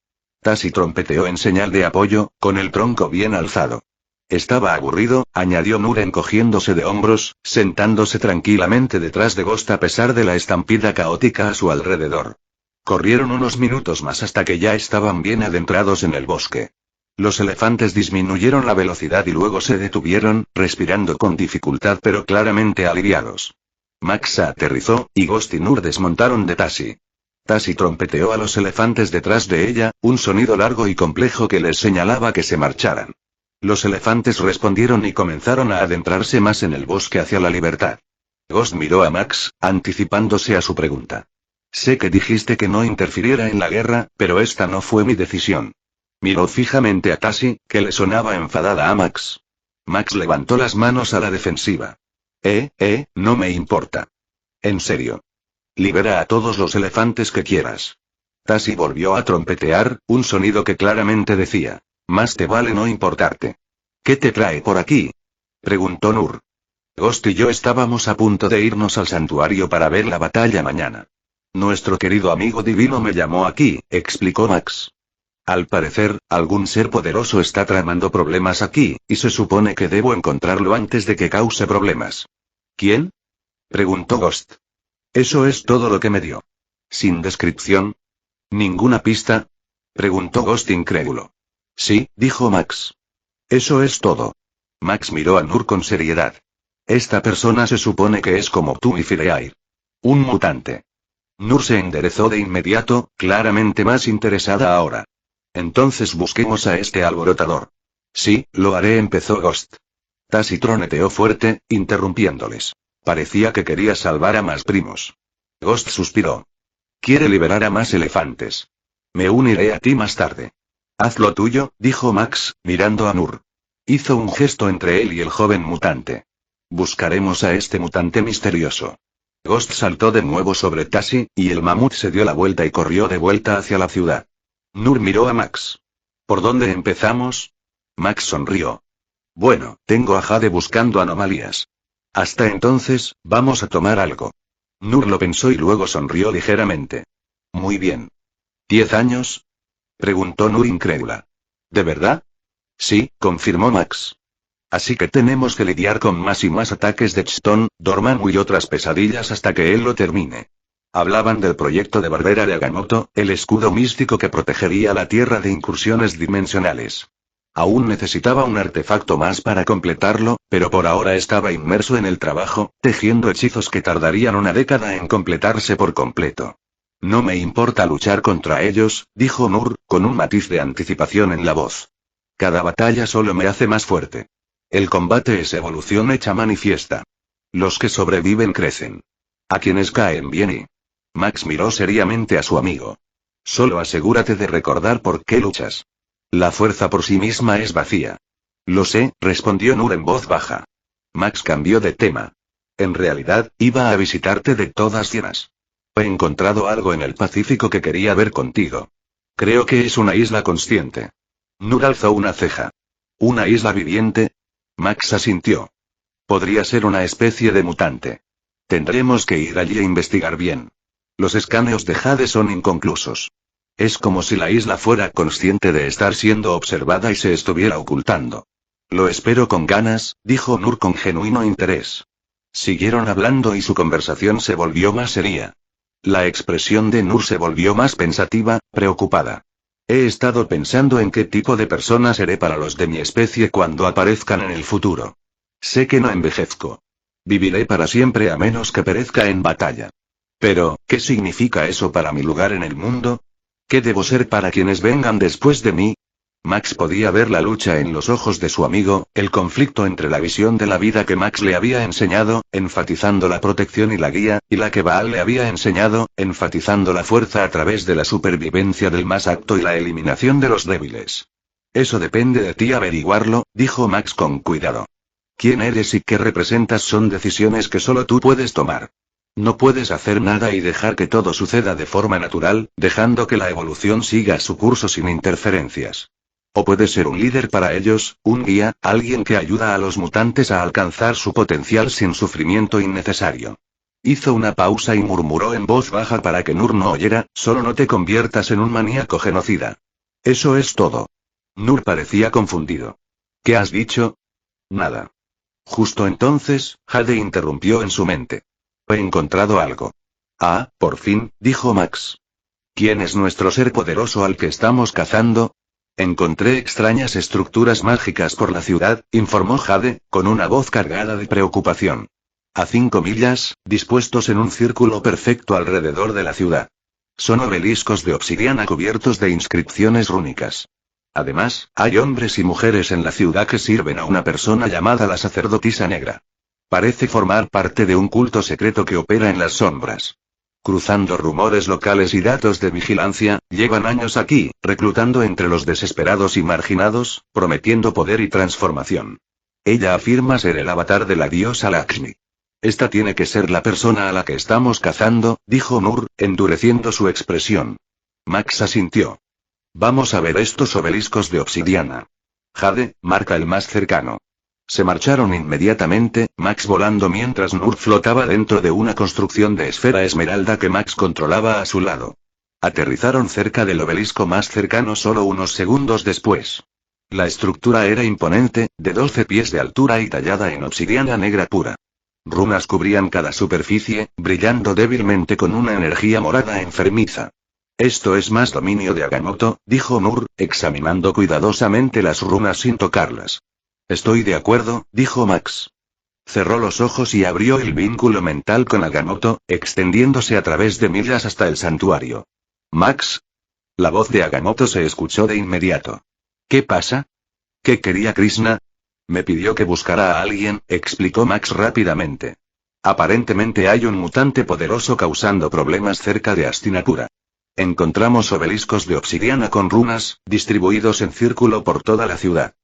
Tasi trompeteó en señal de apoyo, con el tronco bien alzado. Estaba aburrido, añadió Nur encogiéndose de hombros, sentándose tranquilamente detrás de Ghost a pesar de la estampida caótica a su alrededor. Corrieron unos minutos más hasta que ya estaban bien adentrados en el bosque. Los elefantes disminuyeron la velocidad y luego se detuvieron, respirando con dificultad pero claramente aliviados. Max aterrizó, y Ghost y Nur desmontaron de Tasi. Tasi trompeteó a los elefantes detrás de ella, un sonido largo y complejo que les señalaba que se marcharan. Los elefantes respondieron y comenzaron a adentrarse más en el bosque hacia la libertad. Ghost miró a Max, anticipándose a su pregunta. Sé que dijiste que no interfiriera en la guerra, pero esta no fue mi decisión. Miró fijamente a Tasi, que le sonaba enfadada a Max. Max levantó las manos a la defensiva. No me importa. En serio. Libera a todos los elefantes que quieras. Tasi volvió a trompetear, un sonido que claramente decía. Más te vale no importarte. ¿Qué te trae por aquí? Preguntó Nur. Ghost y yo estábamos a punto de irnos al santuario para ver la batalla mañana. Nuestro querido amigo divino me llamó aquí, explicó Max. Al parecer, algún ser poderoso está tramando problemas aquí, y se supone que debo encontrarlo antes de que cause problemas. ¿Quién? Preguntó Ghost. Eso es todo lo que me dio. ¿Sin descripción? ¿Ninguna pista? Preguntó Ghost incrédulo. Sí, dijo Max. Eso es todo. Max miró a Nur con seriedad. Esta persona se supone que es como tú y Fireair. Un mutante. Nur se enderezó de inmediato, claramente más interesada ahora. Entonces busquemos a este alborotador. Sí, lo haré, empezó Ghost. Tasi troneteó fuerte, interrumpiéndoles. Parecía que quería salvar a más primos. Ghost suspiró. Quiere liberar a más elefantes. Me uniré a ti más tarde. Haz lo tuyo, dijo Max, mirando a Nur. Hizo un gesto entre él y el joven mutante. Buscaremos a este mutante misterioso. Ghost saltó de nuevo sobre Tasi, y el mamut se dio la vuelta y corrió de vuelta hacia la ciudad. Nur miró a Max. ¿Por dónde empezamos? Max sonrió. Bueno, tengo a Jade buscando anomalías. Hasta entonces, vamos a tomar algo. Nur lo pensó y luego sonrió ligeramente. Muy bien. ¿10 años? Preguntó Nur incrédula. ¿De verdad? Sí, confirmó Max. Así que tenemos que lidiar con más y más ataques de Stone, Dormammu y otras pesadillas hasta que él lo termine. Hablaban del proyecto de barrera de Agamotto, el escudo místico que protegería la Tierra de incursiones dimensionales. Aún necesitaba un artefacto más para completarlo, pero por ahora estaba inmerso en el trabajo, tejiendo hechizos que tardarían una década en completarse por completo. No me importa luchar contra ellos, dijo Nur, con un matiz de anticipación en la voz. Cada batalla solo me hace más fuerte. El combate es evolución hecha manifiesta. Los que sobreviven crecen. A quienes caen bien y... Max miró seriamente a su amigo. Solo asegúrate de recordar por qué luchas. La fuerza por sí misma es vacía. Lo sé, respondió Nur en voz baja. Max cambió de tema. En realidad, iba a visitarte de todas llenas. He encontrado algo en el Pacífico que quería ver contigo. Creo que es una isla consciente. Nur alzó una ceja. ¿Una isla viviente? Max asintió. Podría ser una especie de mutante. Tendremos que ir allí a investigar bien. Los escaneos de Jade son inconclusos. Es como si la isla fuera consciente de estar siendo observada y se estuviera ocultando. Lo espero con ganas, dijo Nur con genuino interés. Siguieron hablando y su conversación se volvió más seria. La expresión de Nur se volvió más pensativa, preocupada. He estado pensando en qué tipo de persona seré para los de mi especie cuando aparezcan en el futuro. Sé que no envejezco. Viviré para siempre a menos que perezca en batalla. Pero, ¿qué significa eso para mi lugar en el mundo? ¿Qué debo ser para quienes vengan después de mí? Max podía ver la lucha en los ojos de su amigo, el conflicto entre la visión de la vida que Max le había enseñado, enfatizando la protección y la guía, y la que Baal le había enseñado, enfatizando la fuerza a través de la supervivencia del más apto y la eliminación de los débiles. Eso depende de ti averiguarlo, dijo Max con cuidado. Quién eres y qué representas son decisiones que solo tú puedes tomar. No puedes hacer nada y dejar que todo suceda de forma natural, dejando que la evolución siga su curso sin interferencias. O puedes ser un líder para ellos, un guía, alguien que ayuda a los mutantes a alcanzar su potencial sin sufrimiento innecesario. Hizo una pausa y murmuró en voz baja para que Nur no oyera, solo no te conviertas en un maníaco genocida. Eso es todo. Nur parecía confundido. ¿Qué has dicho? Nada. Justo entonces, Jade interrumpió en su mente. He encontrado algo. Ah, por fin, dijo Max. ¿Quién es nuestro ser poderoso al que estamos cazando? Encontré extrañas estructuras mágicas por la ciudad, informó Jade, con una voz cargada de preocupación. A 5 millas, dispuestos en un círculo perfecto alrededor de la ciudad. Son obeliscos de obsidiana cubiertos de inscripciones rúnicas. Además, hay hombres y mujeres en la ciudad que sirven a una persona llamada la sacerdotisa negra. Parece formar parte de un culto secreto que opera en las sombras. Cruzando rumores locales y datos de vigilancia, llevan años aquí, reclutando entre los desesperados y marginados, prometiendo poder y transformación. Ella afirma ser el avatar de la diosa Lakshmi. Esta tiene que ser la persona a la que estamos cazando, dijo Nur, endureciendo su expresión. Max asintió. Vamos a ver estos obeliscos de obsidiana. Jade, marca el más cercano. Se marcharon inmediatamente, Max volando mientras Nur flotaba dentro de una construcción de esfera esmeralda que Max controlaba a su lado. Aterrizaron cerca del obelisco más cercano solo unos segundos después. La estructura era imponente, de 12 pies de altura y tallada en obsidiana negra pura. Runas cubrían cada superficie, brillando débilmente con una energía morada enfermiza. Esto es más dominio de Agamotto, dijo Nur, examinando cuidadosamente las runas sin tocarlas. Estoy de acuerdo, dijo Max. Cerró los ojos y abrió el vínculo mental con Agamotto, extendiéndose a través de millas hasta el santuario. ¿Max? La voz de Agamotto se escuchó de inmediato. ¿Qué pasa? ¿Qué quería Krishna? Me pidió que buscara a alguien, explicó Max rápidamente. Aparentemente hay un mutante poderoso causando problemas cerca de Hastinapura. Encontramos obeliscos de obsidiana con runas, distribuidos en círculo por toda la ciudad.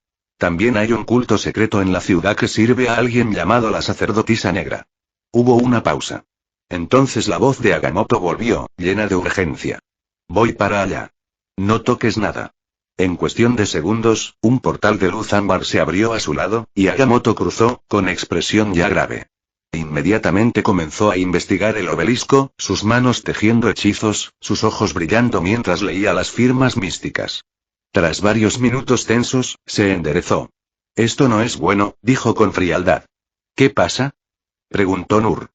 También hay un culto secreto en la ciudad que sirve a alguien llamado la sacerdotisa negra. Hubo una pausa. Entonces la voz de Agamotto volvió, llena de urgencia. Voy para allá. No toques nada. En cuestión de segundos, un portal de luz ámbar se abrió a su lado, y Agamotto cruzó, con expresión ya grave. Inmediatamente comenzó a investigar el obelisco, sus manos tejiendo hechizos, sus ojos brillando mientras leía las firmas místicas. Tras varios minutos tensos, se enderezó. Esto no es bueno, dijo con frialdad. ¿Qué pasa? Preguntó Nur.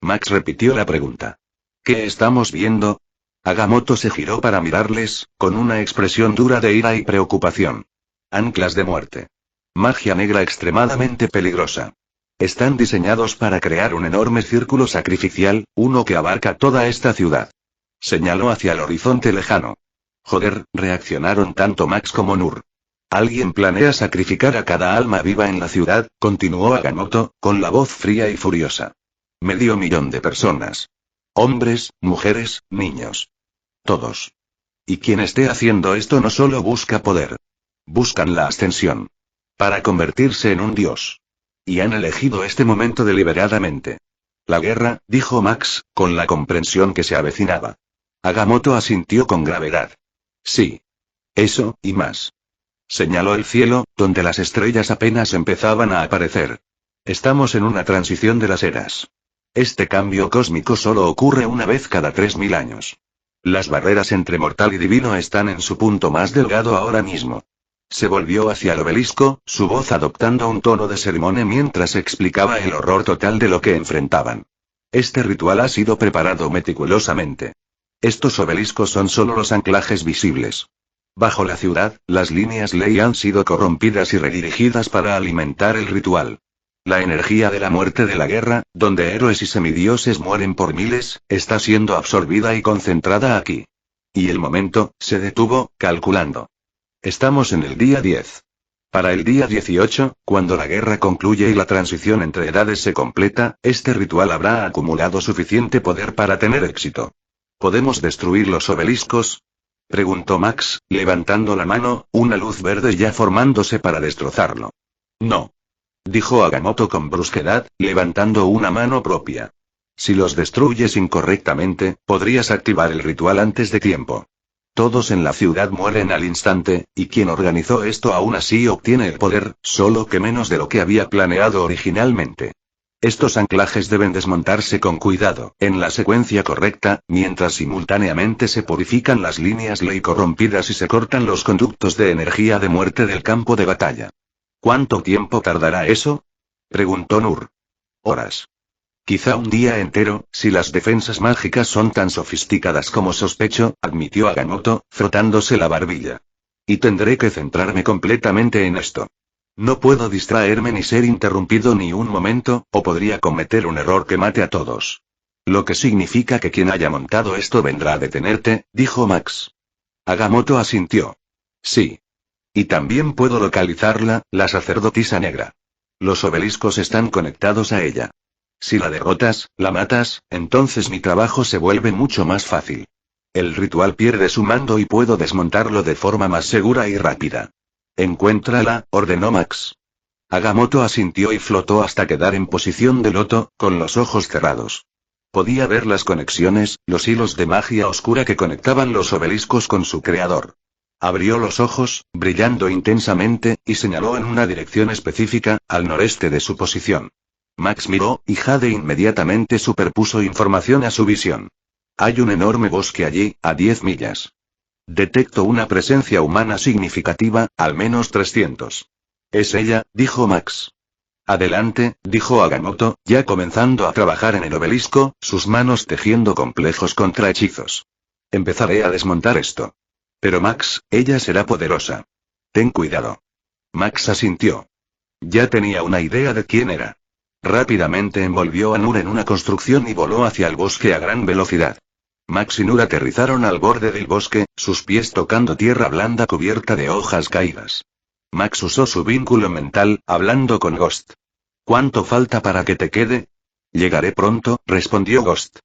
Max repitió la pregunta. ¿Qué estamos viendo? Agamotto se giró para mirarles, con una expresión dura de ira y preocupación. Anclas de muerte. Magia negra extremadamente peligrosa. Están diseñados para crear un enorme círculo sacrificial, uno que abarca toda esta ciudad. Señaló hacia el horizonte lejano. Joder, reaccionaron tanto Max como Nur. Alguien planea sacrificar a cada alma viva en la ciudad, continuó Agamotto, con la voz fría y furiosa. 500.000 de personas. Hombres, mujeres, niños. Todos. Y quien esté haciendo esto no solo busca poder. Buscan la ascensión. Para convertirse en un dios. Y han elegido este momento deliberadamente. La guerra, dijo Max, con la comprensión que se avecinaba. Agamotto asintió con gravedad. Sí. Eso, y más. Señaló el cielo, donde las estrellas apenas empezaban a aparecer. Estamos en una transición de las eras. Este cambio cósmico solo ocurre una vez cada 3000 años. Las barreras entre mortal y divino están en su punto más delgado ahora mismo. Se volvió hacia el obelisco, su voz adoptando un tono de ceremonia mientras explicaba el horror total de lo que enfrentaban. Este ritual ha sido preparado meticulosamente. Estos obeliscos son solo los anclajes visibles. Bajo la ciudad, las líneas ley han sido corrompidas y redirigidas para alimentar el ritual. La energía de la muerte de la guerra, donde héroes y semidioses mueren por miles, está siendo absorbida y concentrada aquí. Y el momento, se detuvo, calculando. Estamos en el día 10. Para el día 18, cuando la guerra concluye y la transición entre edades se completa, este ritual habrá acumulado suficiente poder para tener éxito. ¿Podemos destruir los obeliscos? Preguntó Max, levantando la mano, una luz verde ya formándose para destrozarlo. No. Dijo Agamotto con brusquedad, levantando una mano propia. Si los destruyes incorrectamente, podrías activar el ritual antes de tiempo. Todos en la ciudad mueren al instante, y quien organizó esto aún así obtiene el poder, solo que menos de lo que había planeado originalmente. Estos anclajes deben desmontarse con cuidado, en la secuencia correcta, mientras simultáneamente se purifican las líneas ley corrompidas y se cortan los conductos de energía de muerte del campo de batalla. ¿Cuánto tiempo tardará eso? Preguntó Nur. Horas. Quizá un día entero, si las defensas mágicas son tan sofisticadas como sospecho, admitió Agamotto, frotándose la barbilla. Y tendré que centrarme completamente en esto. No puedo distraerme ni ser interrumpido ni un momento, o podría cometer un error que mate a todos. Lo que significa que quien haya montado esto vendrá a detenerte, dijo Max. Agamotto asintió. Sí. Y también puedo localizarla, la sacerdotisa negra. Los obeliscos están conectados a ella. Si la derrotas, la matas, entonces mi trabajo se vuelve mucho más fácil. El ritual pierde su mando y puedo desmontarlo de forma más segura y rápida. Encuéntrala, ordenó Max. Agamotto asintió y flotó hasta quedar en posición de loto, con los ojos cerrados. Podía ver las conexiones, los hilos de magia oscura que conectaban los obeliscos con su creador. Abrió los ojos, brillando intensamente, y señaló en una dirección específica, al noreste de su posición. Max miró, y Jade inmediatamente superpuso información a su visión. Hay un enorme bosque allí, a 10 millas. Detecto una presencia humana significativa, al menos 300. Es ella, dijo Max. Adelante, dijo Agamotto, ya comenzando a trabajar en el obelisco, sus manos tejiendo complejos contrahechizos. Empezaré a desmontar esto. Pero Max, ella será poderosa. Ten cuidado. Max asintió. Ya tenía una idea de quién era. Rápidamente envolvió a Nur en una construcción y voló hacia el bosque a gran velocidad. Max y Nur aterrizaron al borde del bosque, sus pies tocando tierra blanda cubierta de hojas caídas. Max usó su vínculo mental, hablando con Ghost. ¿Cuánto falta para que te quede? Llegaré pronto, respondió Ghost.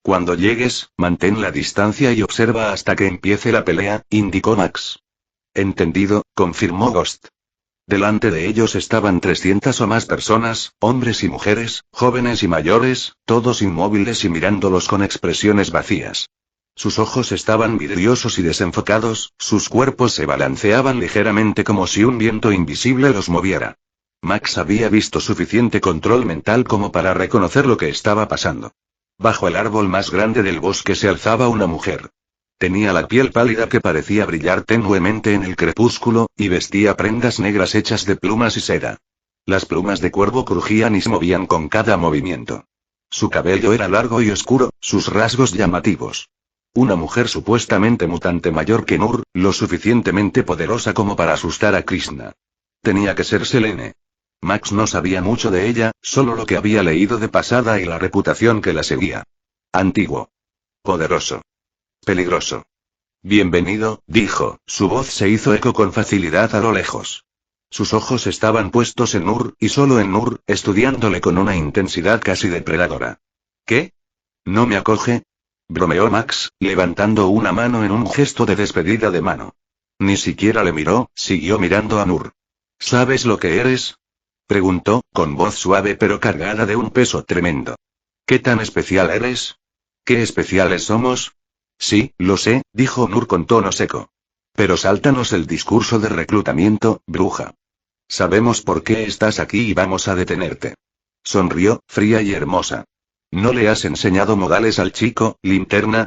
Cuando llegues, mantén la distancia y observa hasta que empiece la pelea, indicó Max. Entendido, confirmó Ghost. Delante de ellos estaban 300 o más personas, hombres y mujeres, jóvenes y mayores, todos inmóviles y mirándolos con expresiones vacías. Sus ojos estaban vidriosos y desenfocados, sus cuerpos se balanceaban ligeramente como si un viento invisible los moviera. Max había visto suficiente control mental como para reconocer lo que estaba pasando. Bajo el árbol más grande del bosque se alzaba una mujer. Tenía la piel pálida que parecía brillar tenuemente en el crepúsculo, y vestía prendas negras hechas de plumas y seda. Las plumas de cuervo crujían y se movían con cada movimiento. Su cabello era largo y oscuro, sus rasgos llamativos. Una mujer supuestamente mutante mayor que Nur, lo suficientemente poderosa como para asustar a Krishna. Tenía que ser Selene. Max no sabía mucho de ella, solo lo que había leído de pasada y la reputación que la seguía. Antiguo. Poderoso. Peligroso. Bienvenido, dijo, su voz se hizo eco con facilidad a lo lejos. Sus ojos estaban puestos en Nur, y solo en Nur, estudiándole con una intensidad casi depredadora. ¿Qué? ¿No me acoge? Bromeó Max, levantando una mano en un gesto de despedida de mano. Ni siquiera le miró, siguió mirando a Nur. ¿Sabes lo que eres? Preguntó, con voz suave pero cargada de un peso tremendo. ¿Qué tan especial eres? ¿Qué especiales somos? Sí, lo sé, dijo Nur con tono seco. Pero sáltanos el discurso de reclutamiento, bruja. Sabemos por qué estás aquí y vamos a detenerte. Sonrió, fría y hermosa. ¿No le has enseñado modales al chico, linterna?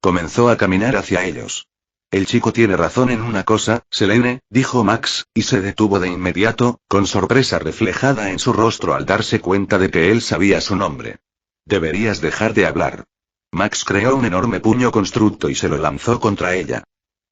Comenzó a caminar hacia ellos. El chico tiene razón en una cosa, Selene, dijo Max, y se detuvo de inmediato, con sorpresa reflejada en su rostro al darse cuenta de que él sabía su nombre. Deberías dejar de hablar. Max creó un enorme puño constructo y se lo lanzó contra ella.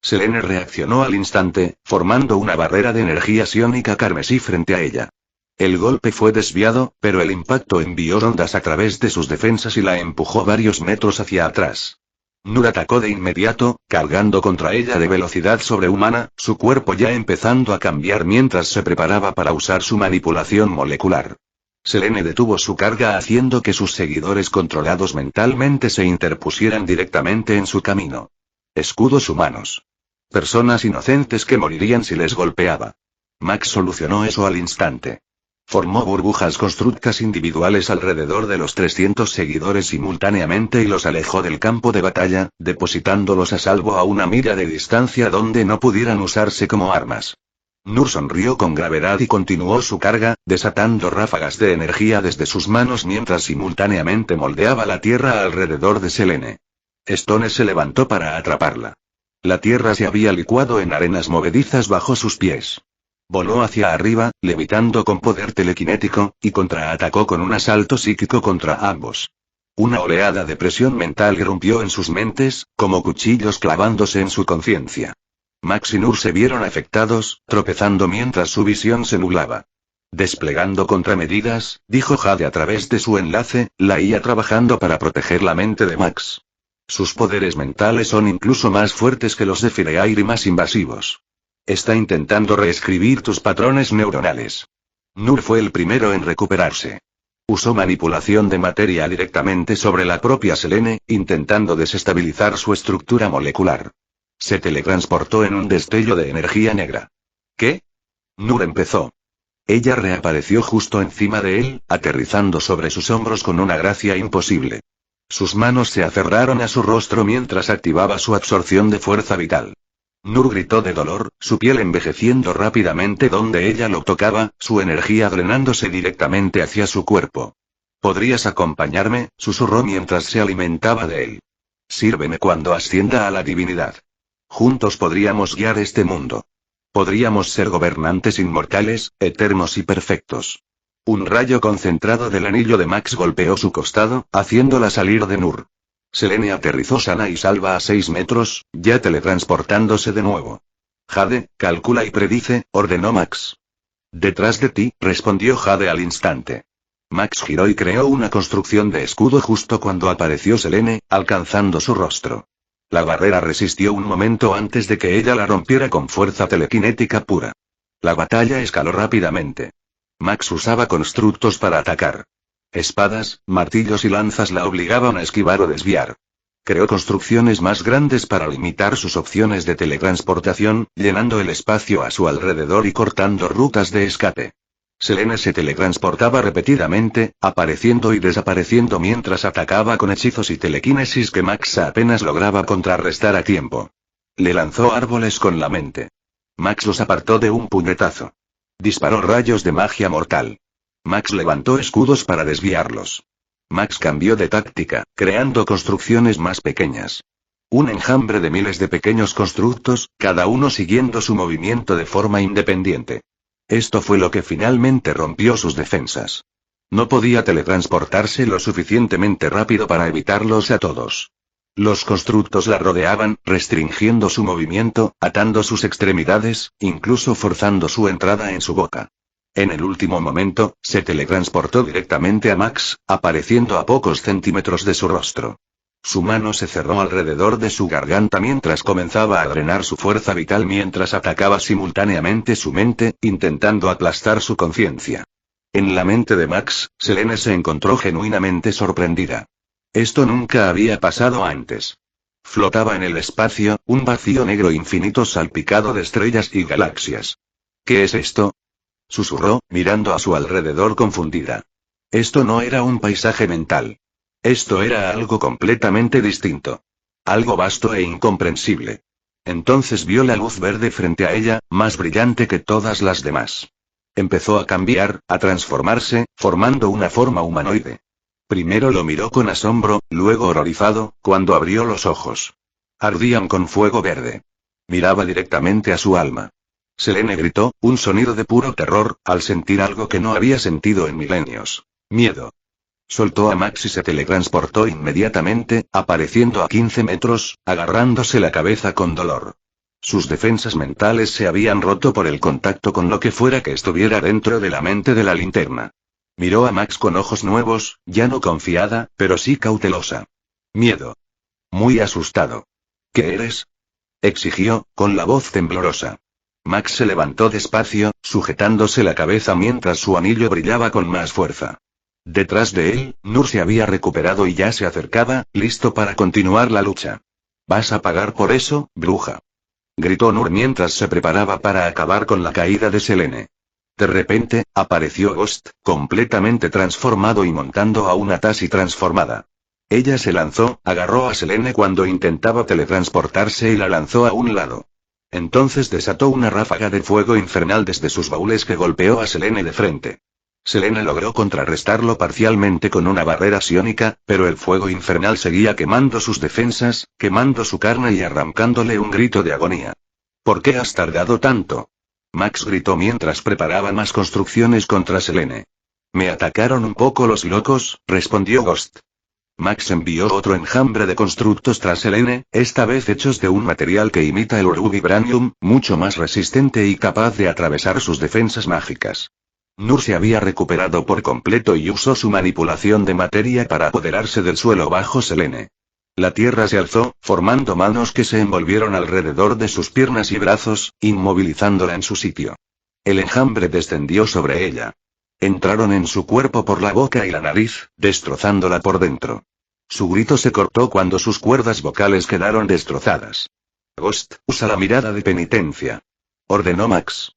Selene reaccionó al instante, formando una barrera de energía psiónica carmesí frente a ella. El golpe fue desviado, pero el impacto envió ondas a través de sus defensas y la empujó varios metros hacia atrás. Nur atacó de inmediato, cargando contra ella de velocidad sobrehumana, su cuerpo ya empezando a cambiar mientras se preparaba para usar su manipulación molecular. Selene detuvo su carga haciendo que sus seguidores controlados mentalmente se interpusieran directamente en su camino. Escudos humanos. Personas inocentes que morirían si les golpeaba. Max solucionó eso al instante. Formó burbujas constructas individuales alrededor de los 300 seguidores simultáneamente y los alejó del campo de batalla, depositándolos a salvo a una milla de distancia donde no pudieran usarse como armas. Nur sonrió con gravedad y continuó su carga, desatando ráfagas de energía desde sus manos mientras simultáneamente moldeaba la tierra alrededor de Selene. Stone se levantó para atraparla. La tierra se había licuado en arenas movedizas bajo sus pies. Voló hacia arriba, levitando con poder telequinético, y contraatacó con un asalto psíquico contra ambos. Una oleada de presión mental irrumpió en sus mentes, como cuchillos clavándose en su conciencia. Max y Nur se vieron afectados, tropezando mientras su visión se nublaba. Desplegando contramedidas, dijo Jade a través de su enlace, la IA trabajando para proteger la mente de Max. Sus poderes mentales son incluso más fuertes que los de Fireair y más invasivos. Está intentando reescribir tus patrones neuronales. Nur fue el primero en recuperarse. Usó manipulación de materia directamente sobre la propia Selene, intentando desestabilizar su estructura molecular. Se teletransportó en un destello de energía negra. ¿Qué? Nur empezó. Ella reapareció justo encima de él, aterrizando sobre sus hombros con una gracia imposible. Sus manos se aferraron a su rostro mientras activaba su absorción de fuerza vital. Nur gritó de dolor, su piel envejeciendo rápidamente donde ella lo tocaba, su energía drenándose directamente hacia su cuerpo. ¿Podrías acompañarme?, susurró mientras se alimentaba de él. Sírveme cuando ascienda a la divinidad. Juntos podríamos guiar este mundo. Podríamos ser gobernantes inmortales, eternos y perfectos. Un rayo concentrado del anillo de Max golpeó su costado, haciéndola salir de Nur. Selene aterrizó sana y salva a 6 metros, ya teletransportándose de nuevo. Jade, calcula y predice, ordenó Max. Detrás de ti, respondió Jade al instante. Max giró y creó una construcción de escudo justo cuando apareció Selene, alcanzando su rostro. La barrera resistió un momento antes de que ella la rompiera con fuerza telequinética pura. La batalla escaló rápidamente. Max usaba constructos para atacar. Espadas, martillos y lanzas la obligaban a esquivar o desviar. Creó construcciones más grandes para limitar sus opciones de teletransportación, llenando el espacio a su alrededor y cortando rutas de escape. Selene se teletransportaba repetidamente, apareciendo y desapareciendo mientras atacaba con hechizos y telequinesis que Max apenas lograba contrarrestar a tiempo. Le lanzó árboles con la mente. Max los apartó de un puñetazo. Disparó rayos de magia mortal. Max levantó escudos para desviarlos. Max cambió de táctica, creando construcciones más pequeñas. Un enjambre de miles de pequeños constructos, cada uno siguiendo su movimiento de forma independiente. Esto fue lo que finalmente rompió sus defensas. No podía teletransportarse lo suficientemente rápido para evitarlos a todos. Los constructos la rodeaban, restringiendo su movimiento, atando sus extremidades, incluso forzando su entrada en su boca. En el último momento, se teletransportó directamente a Max, apareciendo a pocos centímetros de su rostro. Su mano se cerró alrededor de su garganta mientras comenzaba a drenar su fuerza vital mientras atacaba simultáneamente su mente, intentando aplastar su conciencia. En la mente de Max, Selene se encontró genuinamente sorprendida. Esto nunca había pasado antes. Flotaba en el espacio, un vacío negro infinito salpicado de estrellas y galaxias. ¿Qué es esto?, susurró, mirando a su alrededor confundida. Esto no era un paisaje mental. Esto era algo completamente distinto. Algo vasto e incomprensible. Entonces vio la luz verde frente a ella, más brillante que todas las demás. Empezó a cambiar, a transformarse, formando una forma humanoide. Primero lo miró con asombro, luego horrorizado, cuando abrió los ojos. Ardían con fuego verde. Miraba directamente a su alma. Selene gritó, un sonido de puro terror, al sentir algo que no había sentido en milenios. Miedo. Soltó a Max y se teletransportó inmediatamente, apareciendo a 15 metros, agarrándose la cabeza con dolor. Sus defensas mentales se habían roto por el contacto con lo que fuera que estuviera dentro de la mente de la linterna. Miró a Max con ojos nuevos, ya no confiada, pero sí cautelosa. Miedo. Muy asustado. ¿Qué eres?, exigió, con la voz temblorosa. Max se levantó despacio, sujetándose la cabeza mientras su anillo brillaba con más fuerza. Detrás de él, Nur se había recuperado y ya se acercaba, listo para continuar la lucha. «¿Vas a pagar por eso, bruja?», gritó Nur mientras se preparaba para acabar con la caída de Selene. De repente, apareció Ghost, completamente transformado y montando a una Tasi transformada. Ella se lanzó, agarró a Selene cuando intentaba teletransportarse y la lanzó a un lado. Entonces desató una ráfaga de fuego infernal desde sus baúles que golpeó a Selene de frente. Selene logró contrarrestarlo parcialmente con una barrera psiónica, pero el fuego infernal seguía quemando sus defensas, quemando su carne y arrancándole un grito de agonía. «¿Por qué has tardado tanto?», Max gritó mientras preparaba más construcciones contra Selene. «Me atacaron un poco los locos», respondió Ghost. Max envió otro enjambre de constructos tras Selene, esta vez hechos de un material que imita el Uru Vibranium, mucho más resistente y capaz de atravesar sus defensas mágicas. Nur se había recuperado por completo y usó su manipulación de materia para apoderarse del suelo bajo Selene. La tierra se alzó, formando manos que se envolvieron alrededor de sus piernas y brazos, inmovilizándola en su sitio. El enjambre descendió sobre ella. Entraron en su cuerpo por la boca y la nariz, destrozándola por dentro. Su grito se cortó cuando sus cuerdas vocales quedaron destrozadas. «Ghost, usa la mirada de penitencia», ordenó Max.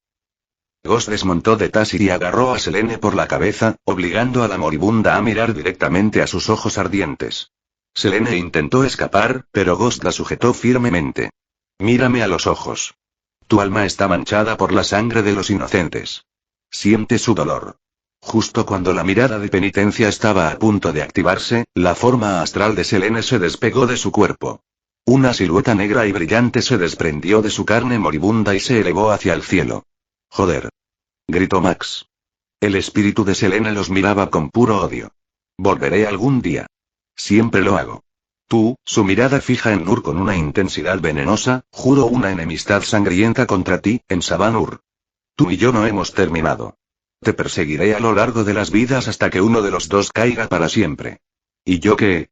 Ghost desmontó de Tasi y agarró a Selene por la cabeza, obligando a la moribunda a mirar directamente a sus ojos ardientes. Selene intentó escapar, pero Ghost la sujetó firmemente. «Mírame a los ojos. Tu alma está manchada por la sangre de los inocentes. Siente su dolor». Justo cuando la mirada de penitencia estaba a punto de activarse, la forma astral de Selene se despegó de su cuerpo. Una silueta negra y brillante se desprendió de su carne moribunda y se elevó hacia el cielo. «Joder», gritó Max. El espíritu de Selene los miraba con puro odio. «Volveré algún día. Siempre lo hago». Tú, su mirada fija en Nur con una intensidad venenosa, juro una enemistad sangrienta contra ti, en Sabanur. Tú y yo no hemos terminado. Te perseguiré a lo largo de las vidas hasta que uno de los dos caiga para siempre. ¿Y yo qué?,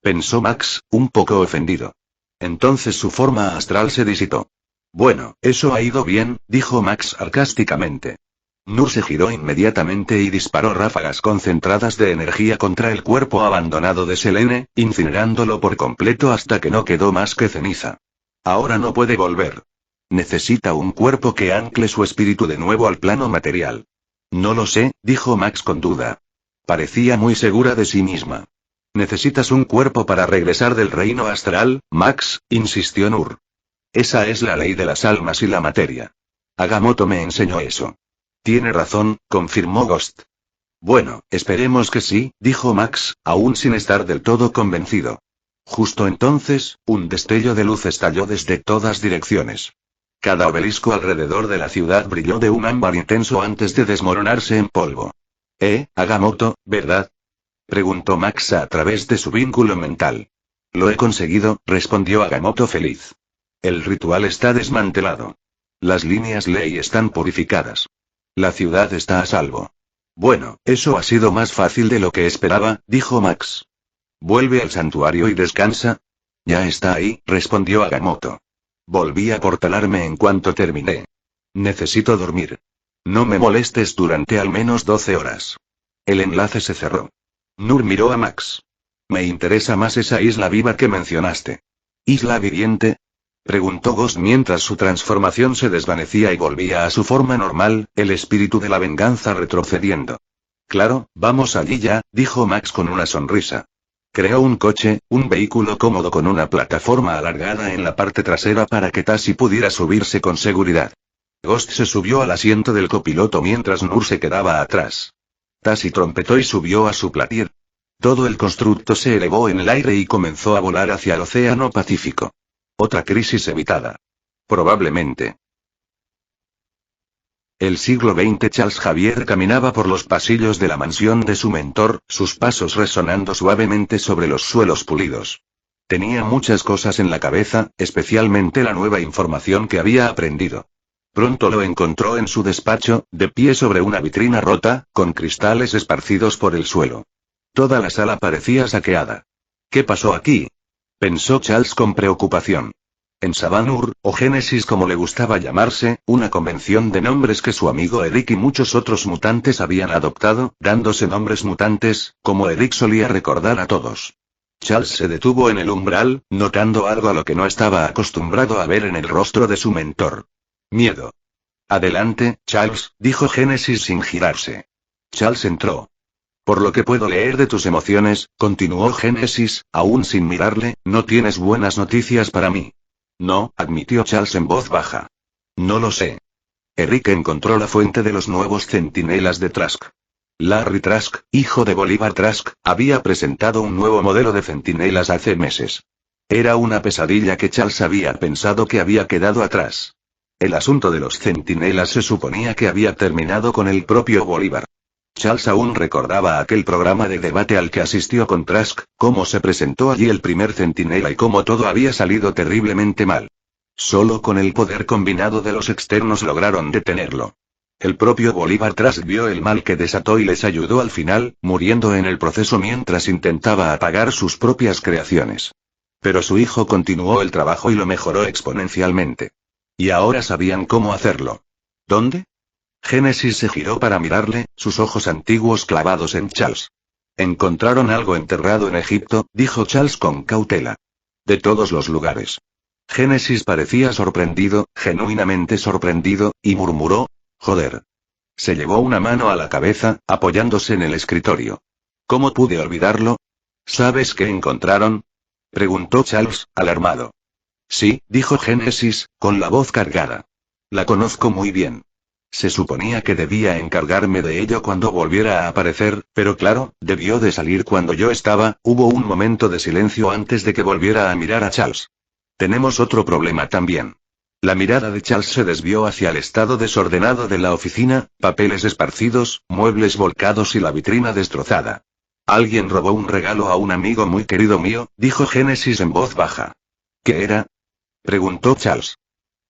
pensó Max, un poco ofendido. Entonces su forma astral se disipó. «Bueno, eso ha ido bien», dijo Max sarcásticamente. Nur se giró inmediatamente y disparó ráfagas concentradas de energía contra el cuerpo abandonado de Selene, incinerándolo por completo hasta que no quedó más que ceniza. Ahora no puede volver. Necesita un cuerpo que ancle su espíritu de nuevo al plano material. «No lo sé», dijo Max con duda. Parecía muy segura de sí misma. «Necesitas un cuerpo para regresar del reino astral, Max», insistió Nur. «Esa es la ley de las almas y la materia. Agamotto me enseñó eso». Tiene razón, confirmó Ghost. Bueno, esperemos que sí, dijo Max, aún sin estar del todo convencido. Justo entonces, un destello de luz estalló desde todas direcciones. Cada obelisco alrededor de la ciudad brilló de un ámbar intenso antes de desmoronarse en polvo. Agamotto, ¿verdad? Preguntó Max a través de su vínculo mental. Lo he conseguido, respondió Agamotto feliz. El ritual está desmantelado. Las líneas ley están purificadas. La ciudad está a salvo. Bueno, eso ha sido más fácil de lo que esperaba, dijo Max. Vuelve al santuario y descansa. Ya está ahí, respondió Agamotto. Volví a portalarme en cuanto terminé. Necesito dormir. No me molestes durante al menos 12 horas. El enlace se cerró. Nur miró a Max. Me interesa más esa isla viva que mencionaste. ¿Isla viviente? Preguntó Ghost mientras su transformación se desvanecía y volvía a su forma normal, el espíritu de la venganza retrocediendo. Claro, vamos allí ya, dijo Max con una sonrisa. Creó un coche, un vehículo cómodo con una plataforma alargada en la parte trasera para que Tasi pudiera subirse con seguridad. Ghost se subió al asiento del copiloto mientras Nur se quedaba atrás. Tasi trompetó y subió a su platir. Todo el constructo se elevó en el aire y comenzó a volar hacia el océano Pacífico. Otra crisis evitada. Probablemente. El siglo XX. Charles Xavier caminaba por los pasillos de la mansión de su mentor, sus pasos resonando suavemente sobre los suelos pulidos. Tenía muchas cosas en la cabeza, especialmente la nueva información que había aprendido. Pronto lo encontró en su despacho, de pie sobre una vitrina rota, con cristales esparcidos por el suelo. Toda la sala parecía saqueada. ¿Qué pasó aquí?, pensó Charles con preocupación. En Savanur, o Génesis como le gustaba llamarse, una convención de nombres que su amigo Eric y muchos otros mutantes habían adoptado, dándose nombres mutantes, como Eric solía recordar a todos. Charles se detuvo en el umbral, notando algo a lo que no estaba acostumbrado a ver en el rostro de su mentor. Miedo. Adelante, Charles, dijo Génesis sin girarse. Charles entró. Por lo que puedo leer de tus emociones, continuó Génesis, aún sin mirarle, no tienes buenas noticias para mí. No, admitió Charles en voz baja. No lo sé. Eric encontró la fuente de los nuevos centinelas de Trask. Larry Trask, hijo de Bolívar Trask, había presentado un nuevo modelo de centinelas hace meses. Era una pesadilla que Charles había pensado que había quedado atrás. El asunto de los centinelas se suponía que había terminado con el propio Bolívar. Charles aún recordaba aquel programa de debate al que asistió con Trask, cómo se presentó allí el primer centinela y cómo todo había salido terriblemente mal. Solo con el poder combinado de los externos lograron detenerlo. El propio Bolívar Trask vio el mal que desató y les ayudó al final, muriendo en el proceso mientras intentaba apagar sus propias creaciones. Pero su hijo continuó el trabajo y lo mejoró exponencialmente. Y ahora sabían cómo hacerlo. ¿Dónde? Génesis se giró para mirarle, sus ojos antiguos clavados en Charles. Encontraron algo enterrado en Egipto, dijo Charles con cautela. De todos los lugares. Génesis parecía sorprendido, genuinamente sorprendido, y murmuró, joder. Se llevó una mano a la cabeza, apoyándose en el escritorio. ¿Cómo pude olvidarlo? ¿Sabes qué encontraron?, preguntó Charles, alarmado. Sí, dijo Génesis, con la voz cargada. La conozco muy bien. Se suponía que debía encargarme de ello cuando volviera a aparecer, pero claro, debió de salir cuando yo estaba. Hubo un momento de silencio antes de que volviera a mirar a Charles. Tenemos otro problema también. La mirada de Charles se desvió hacia el estado desordenado de la oficina, papeles esparcidos, muebles volcados y la vitrina destrozada. Alguien robó un regalo a un amigo muy querido mío, dijo Génesis en voz baja. ¿Qué era?, preguntó Charles.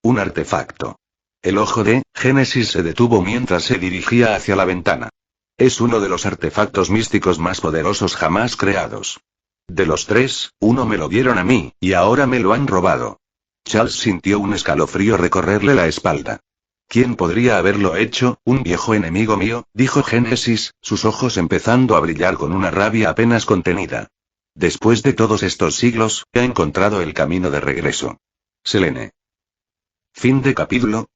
Un artefacto. El ojo de Génesis se detuvo mientras se dirigía hacia la ventana. Es uno de los artefactos místicos más poderosos jamás creados. De los tres, uno me lo dieron a mí, y ahora me lo han robado. Charles sintió un escalofrío recorrerle la espalda. ¿Quién podría haberlo hecho? Un viejo enemigo mío, dijo Génesis, sus ojos empezando a brillar con una rabia apenas contenida. Después de todos estos siglos, he encontrado el camino de regreso. Selene. Fin de capítulo.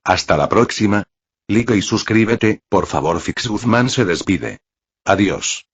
Hasta la próxima. Like y suscríbete, por favor. Fix Guzmán se despide. Adiós.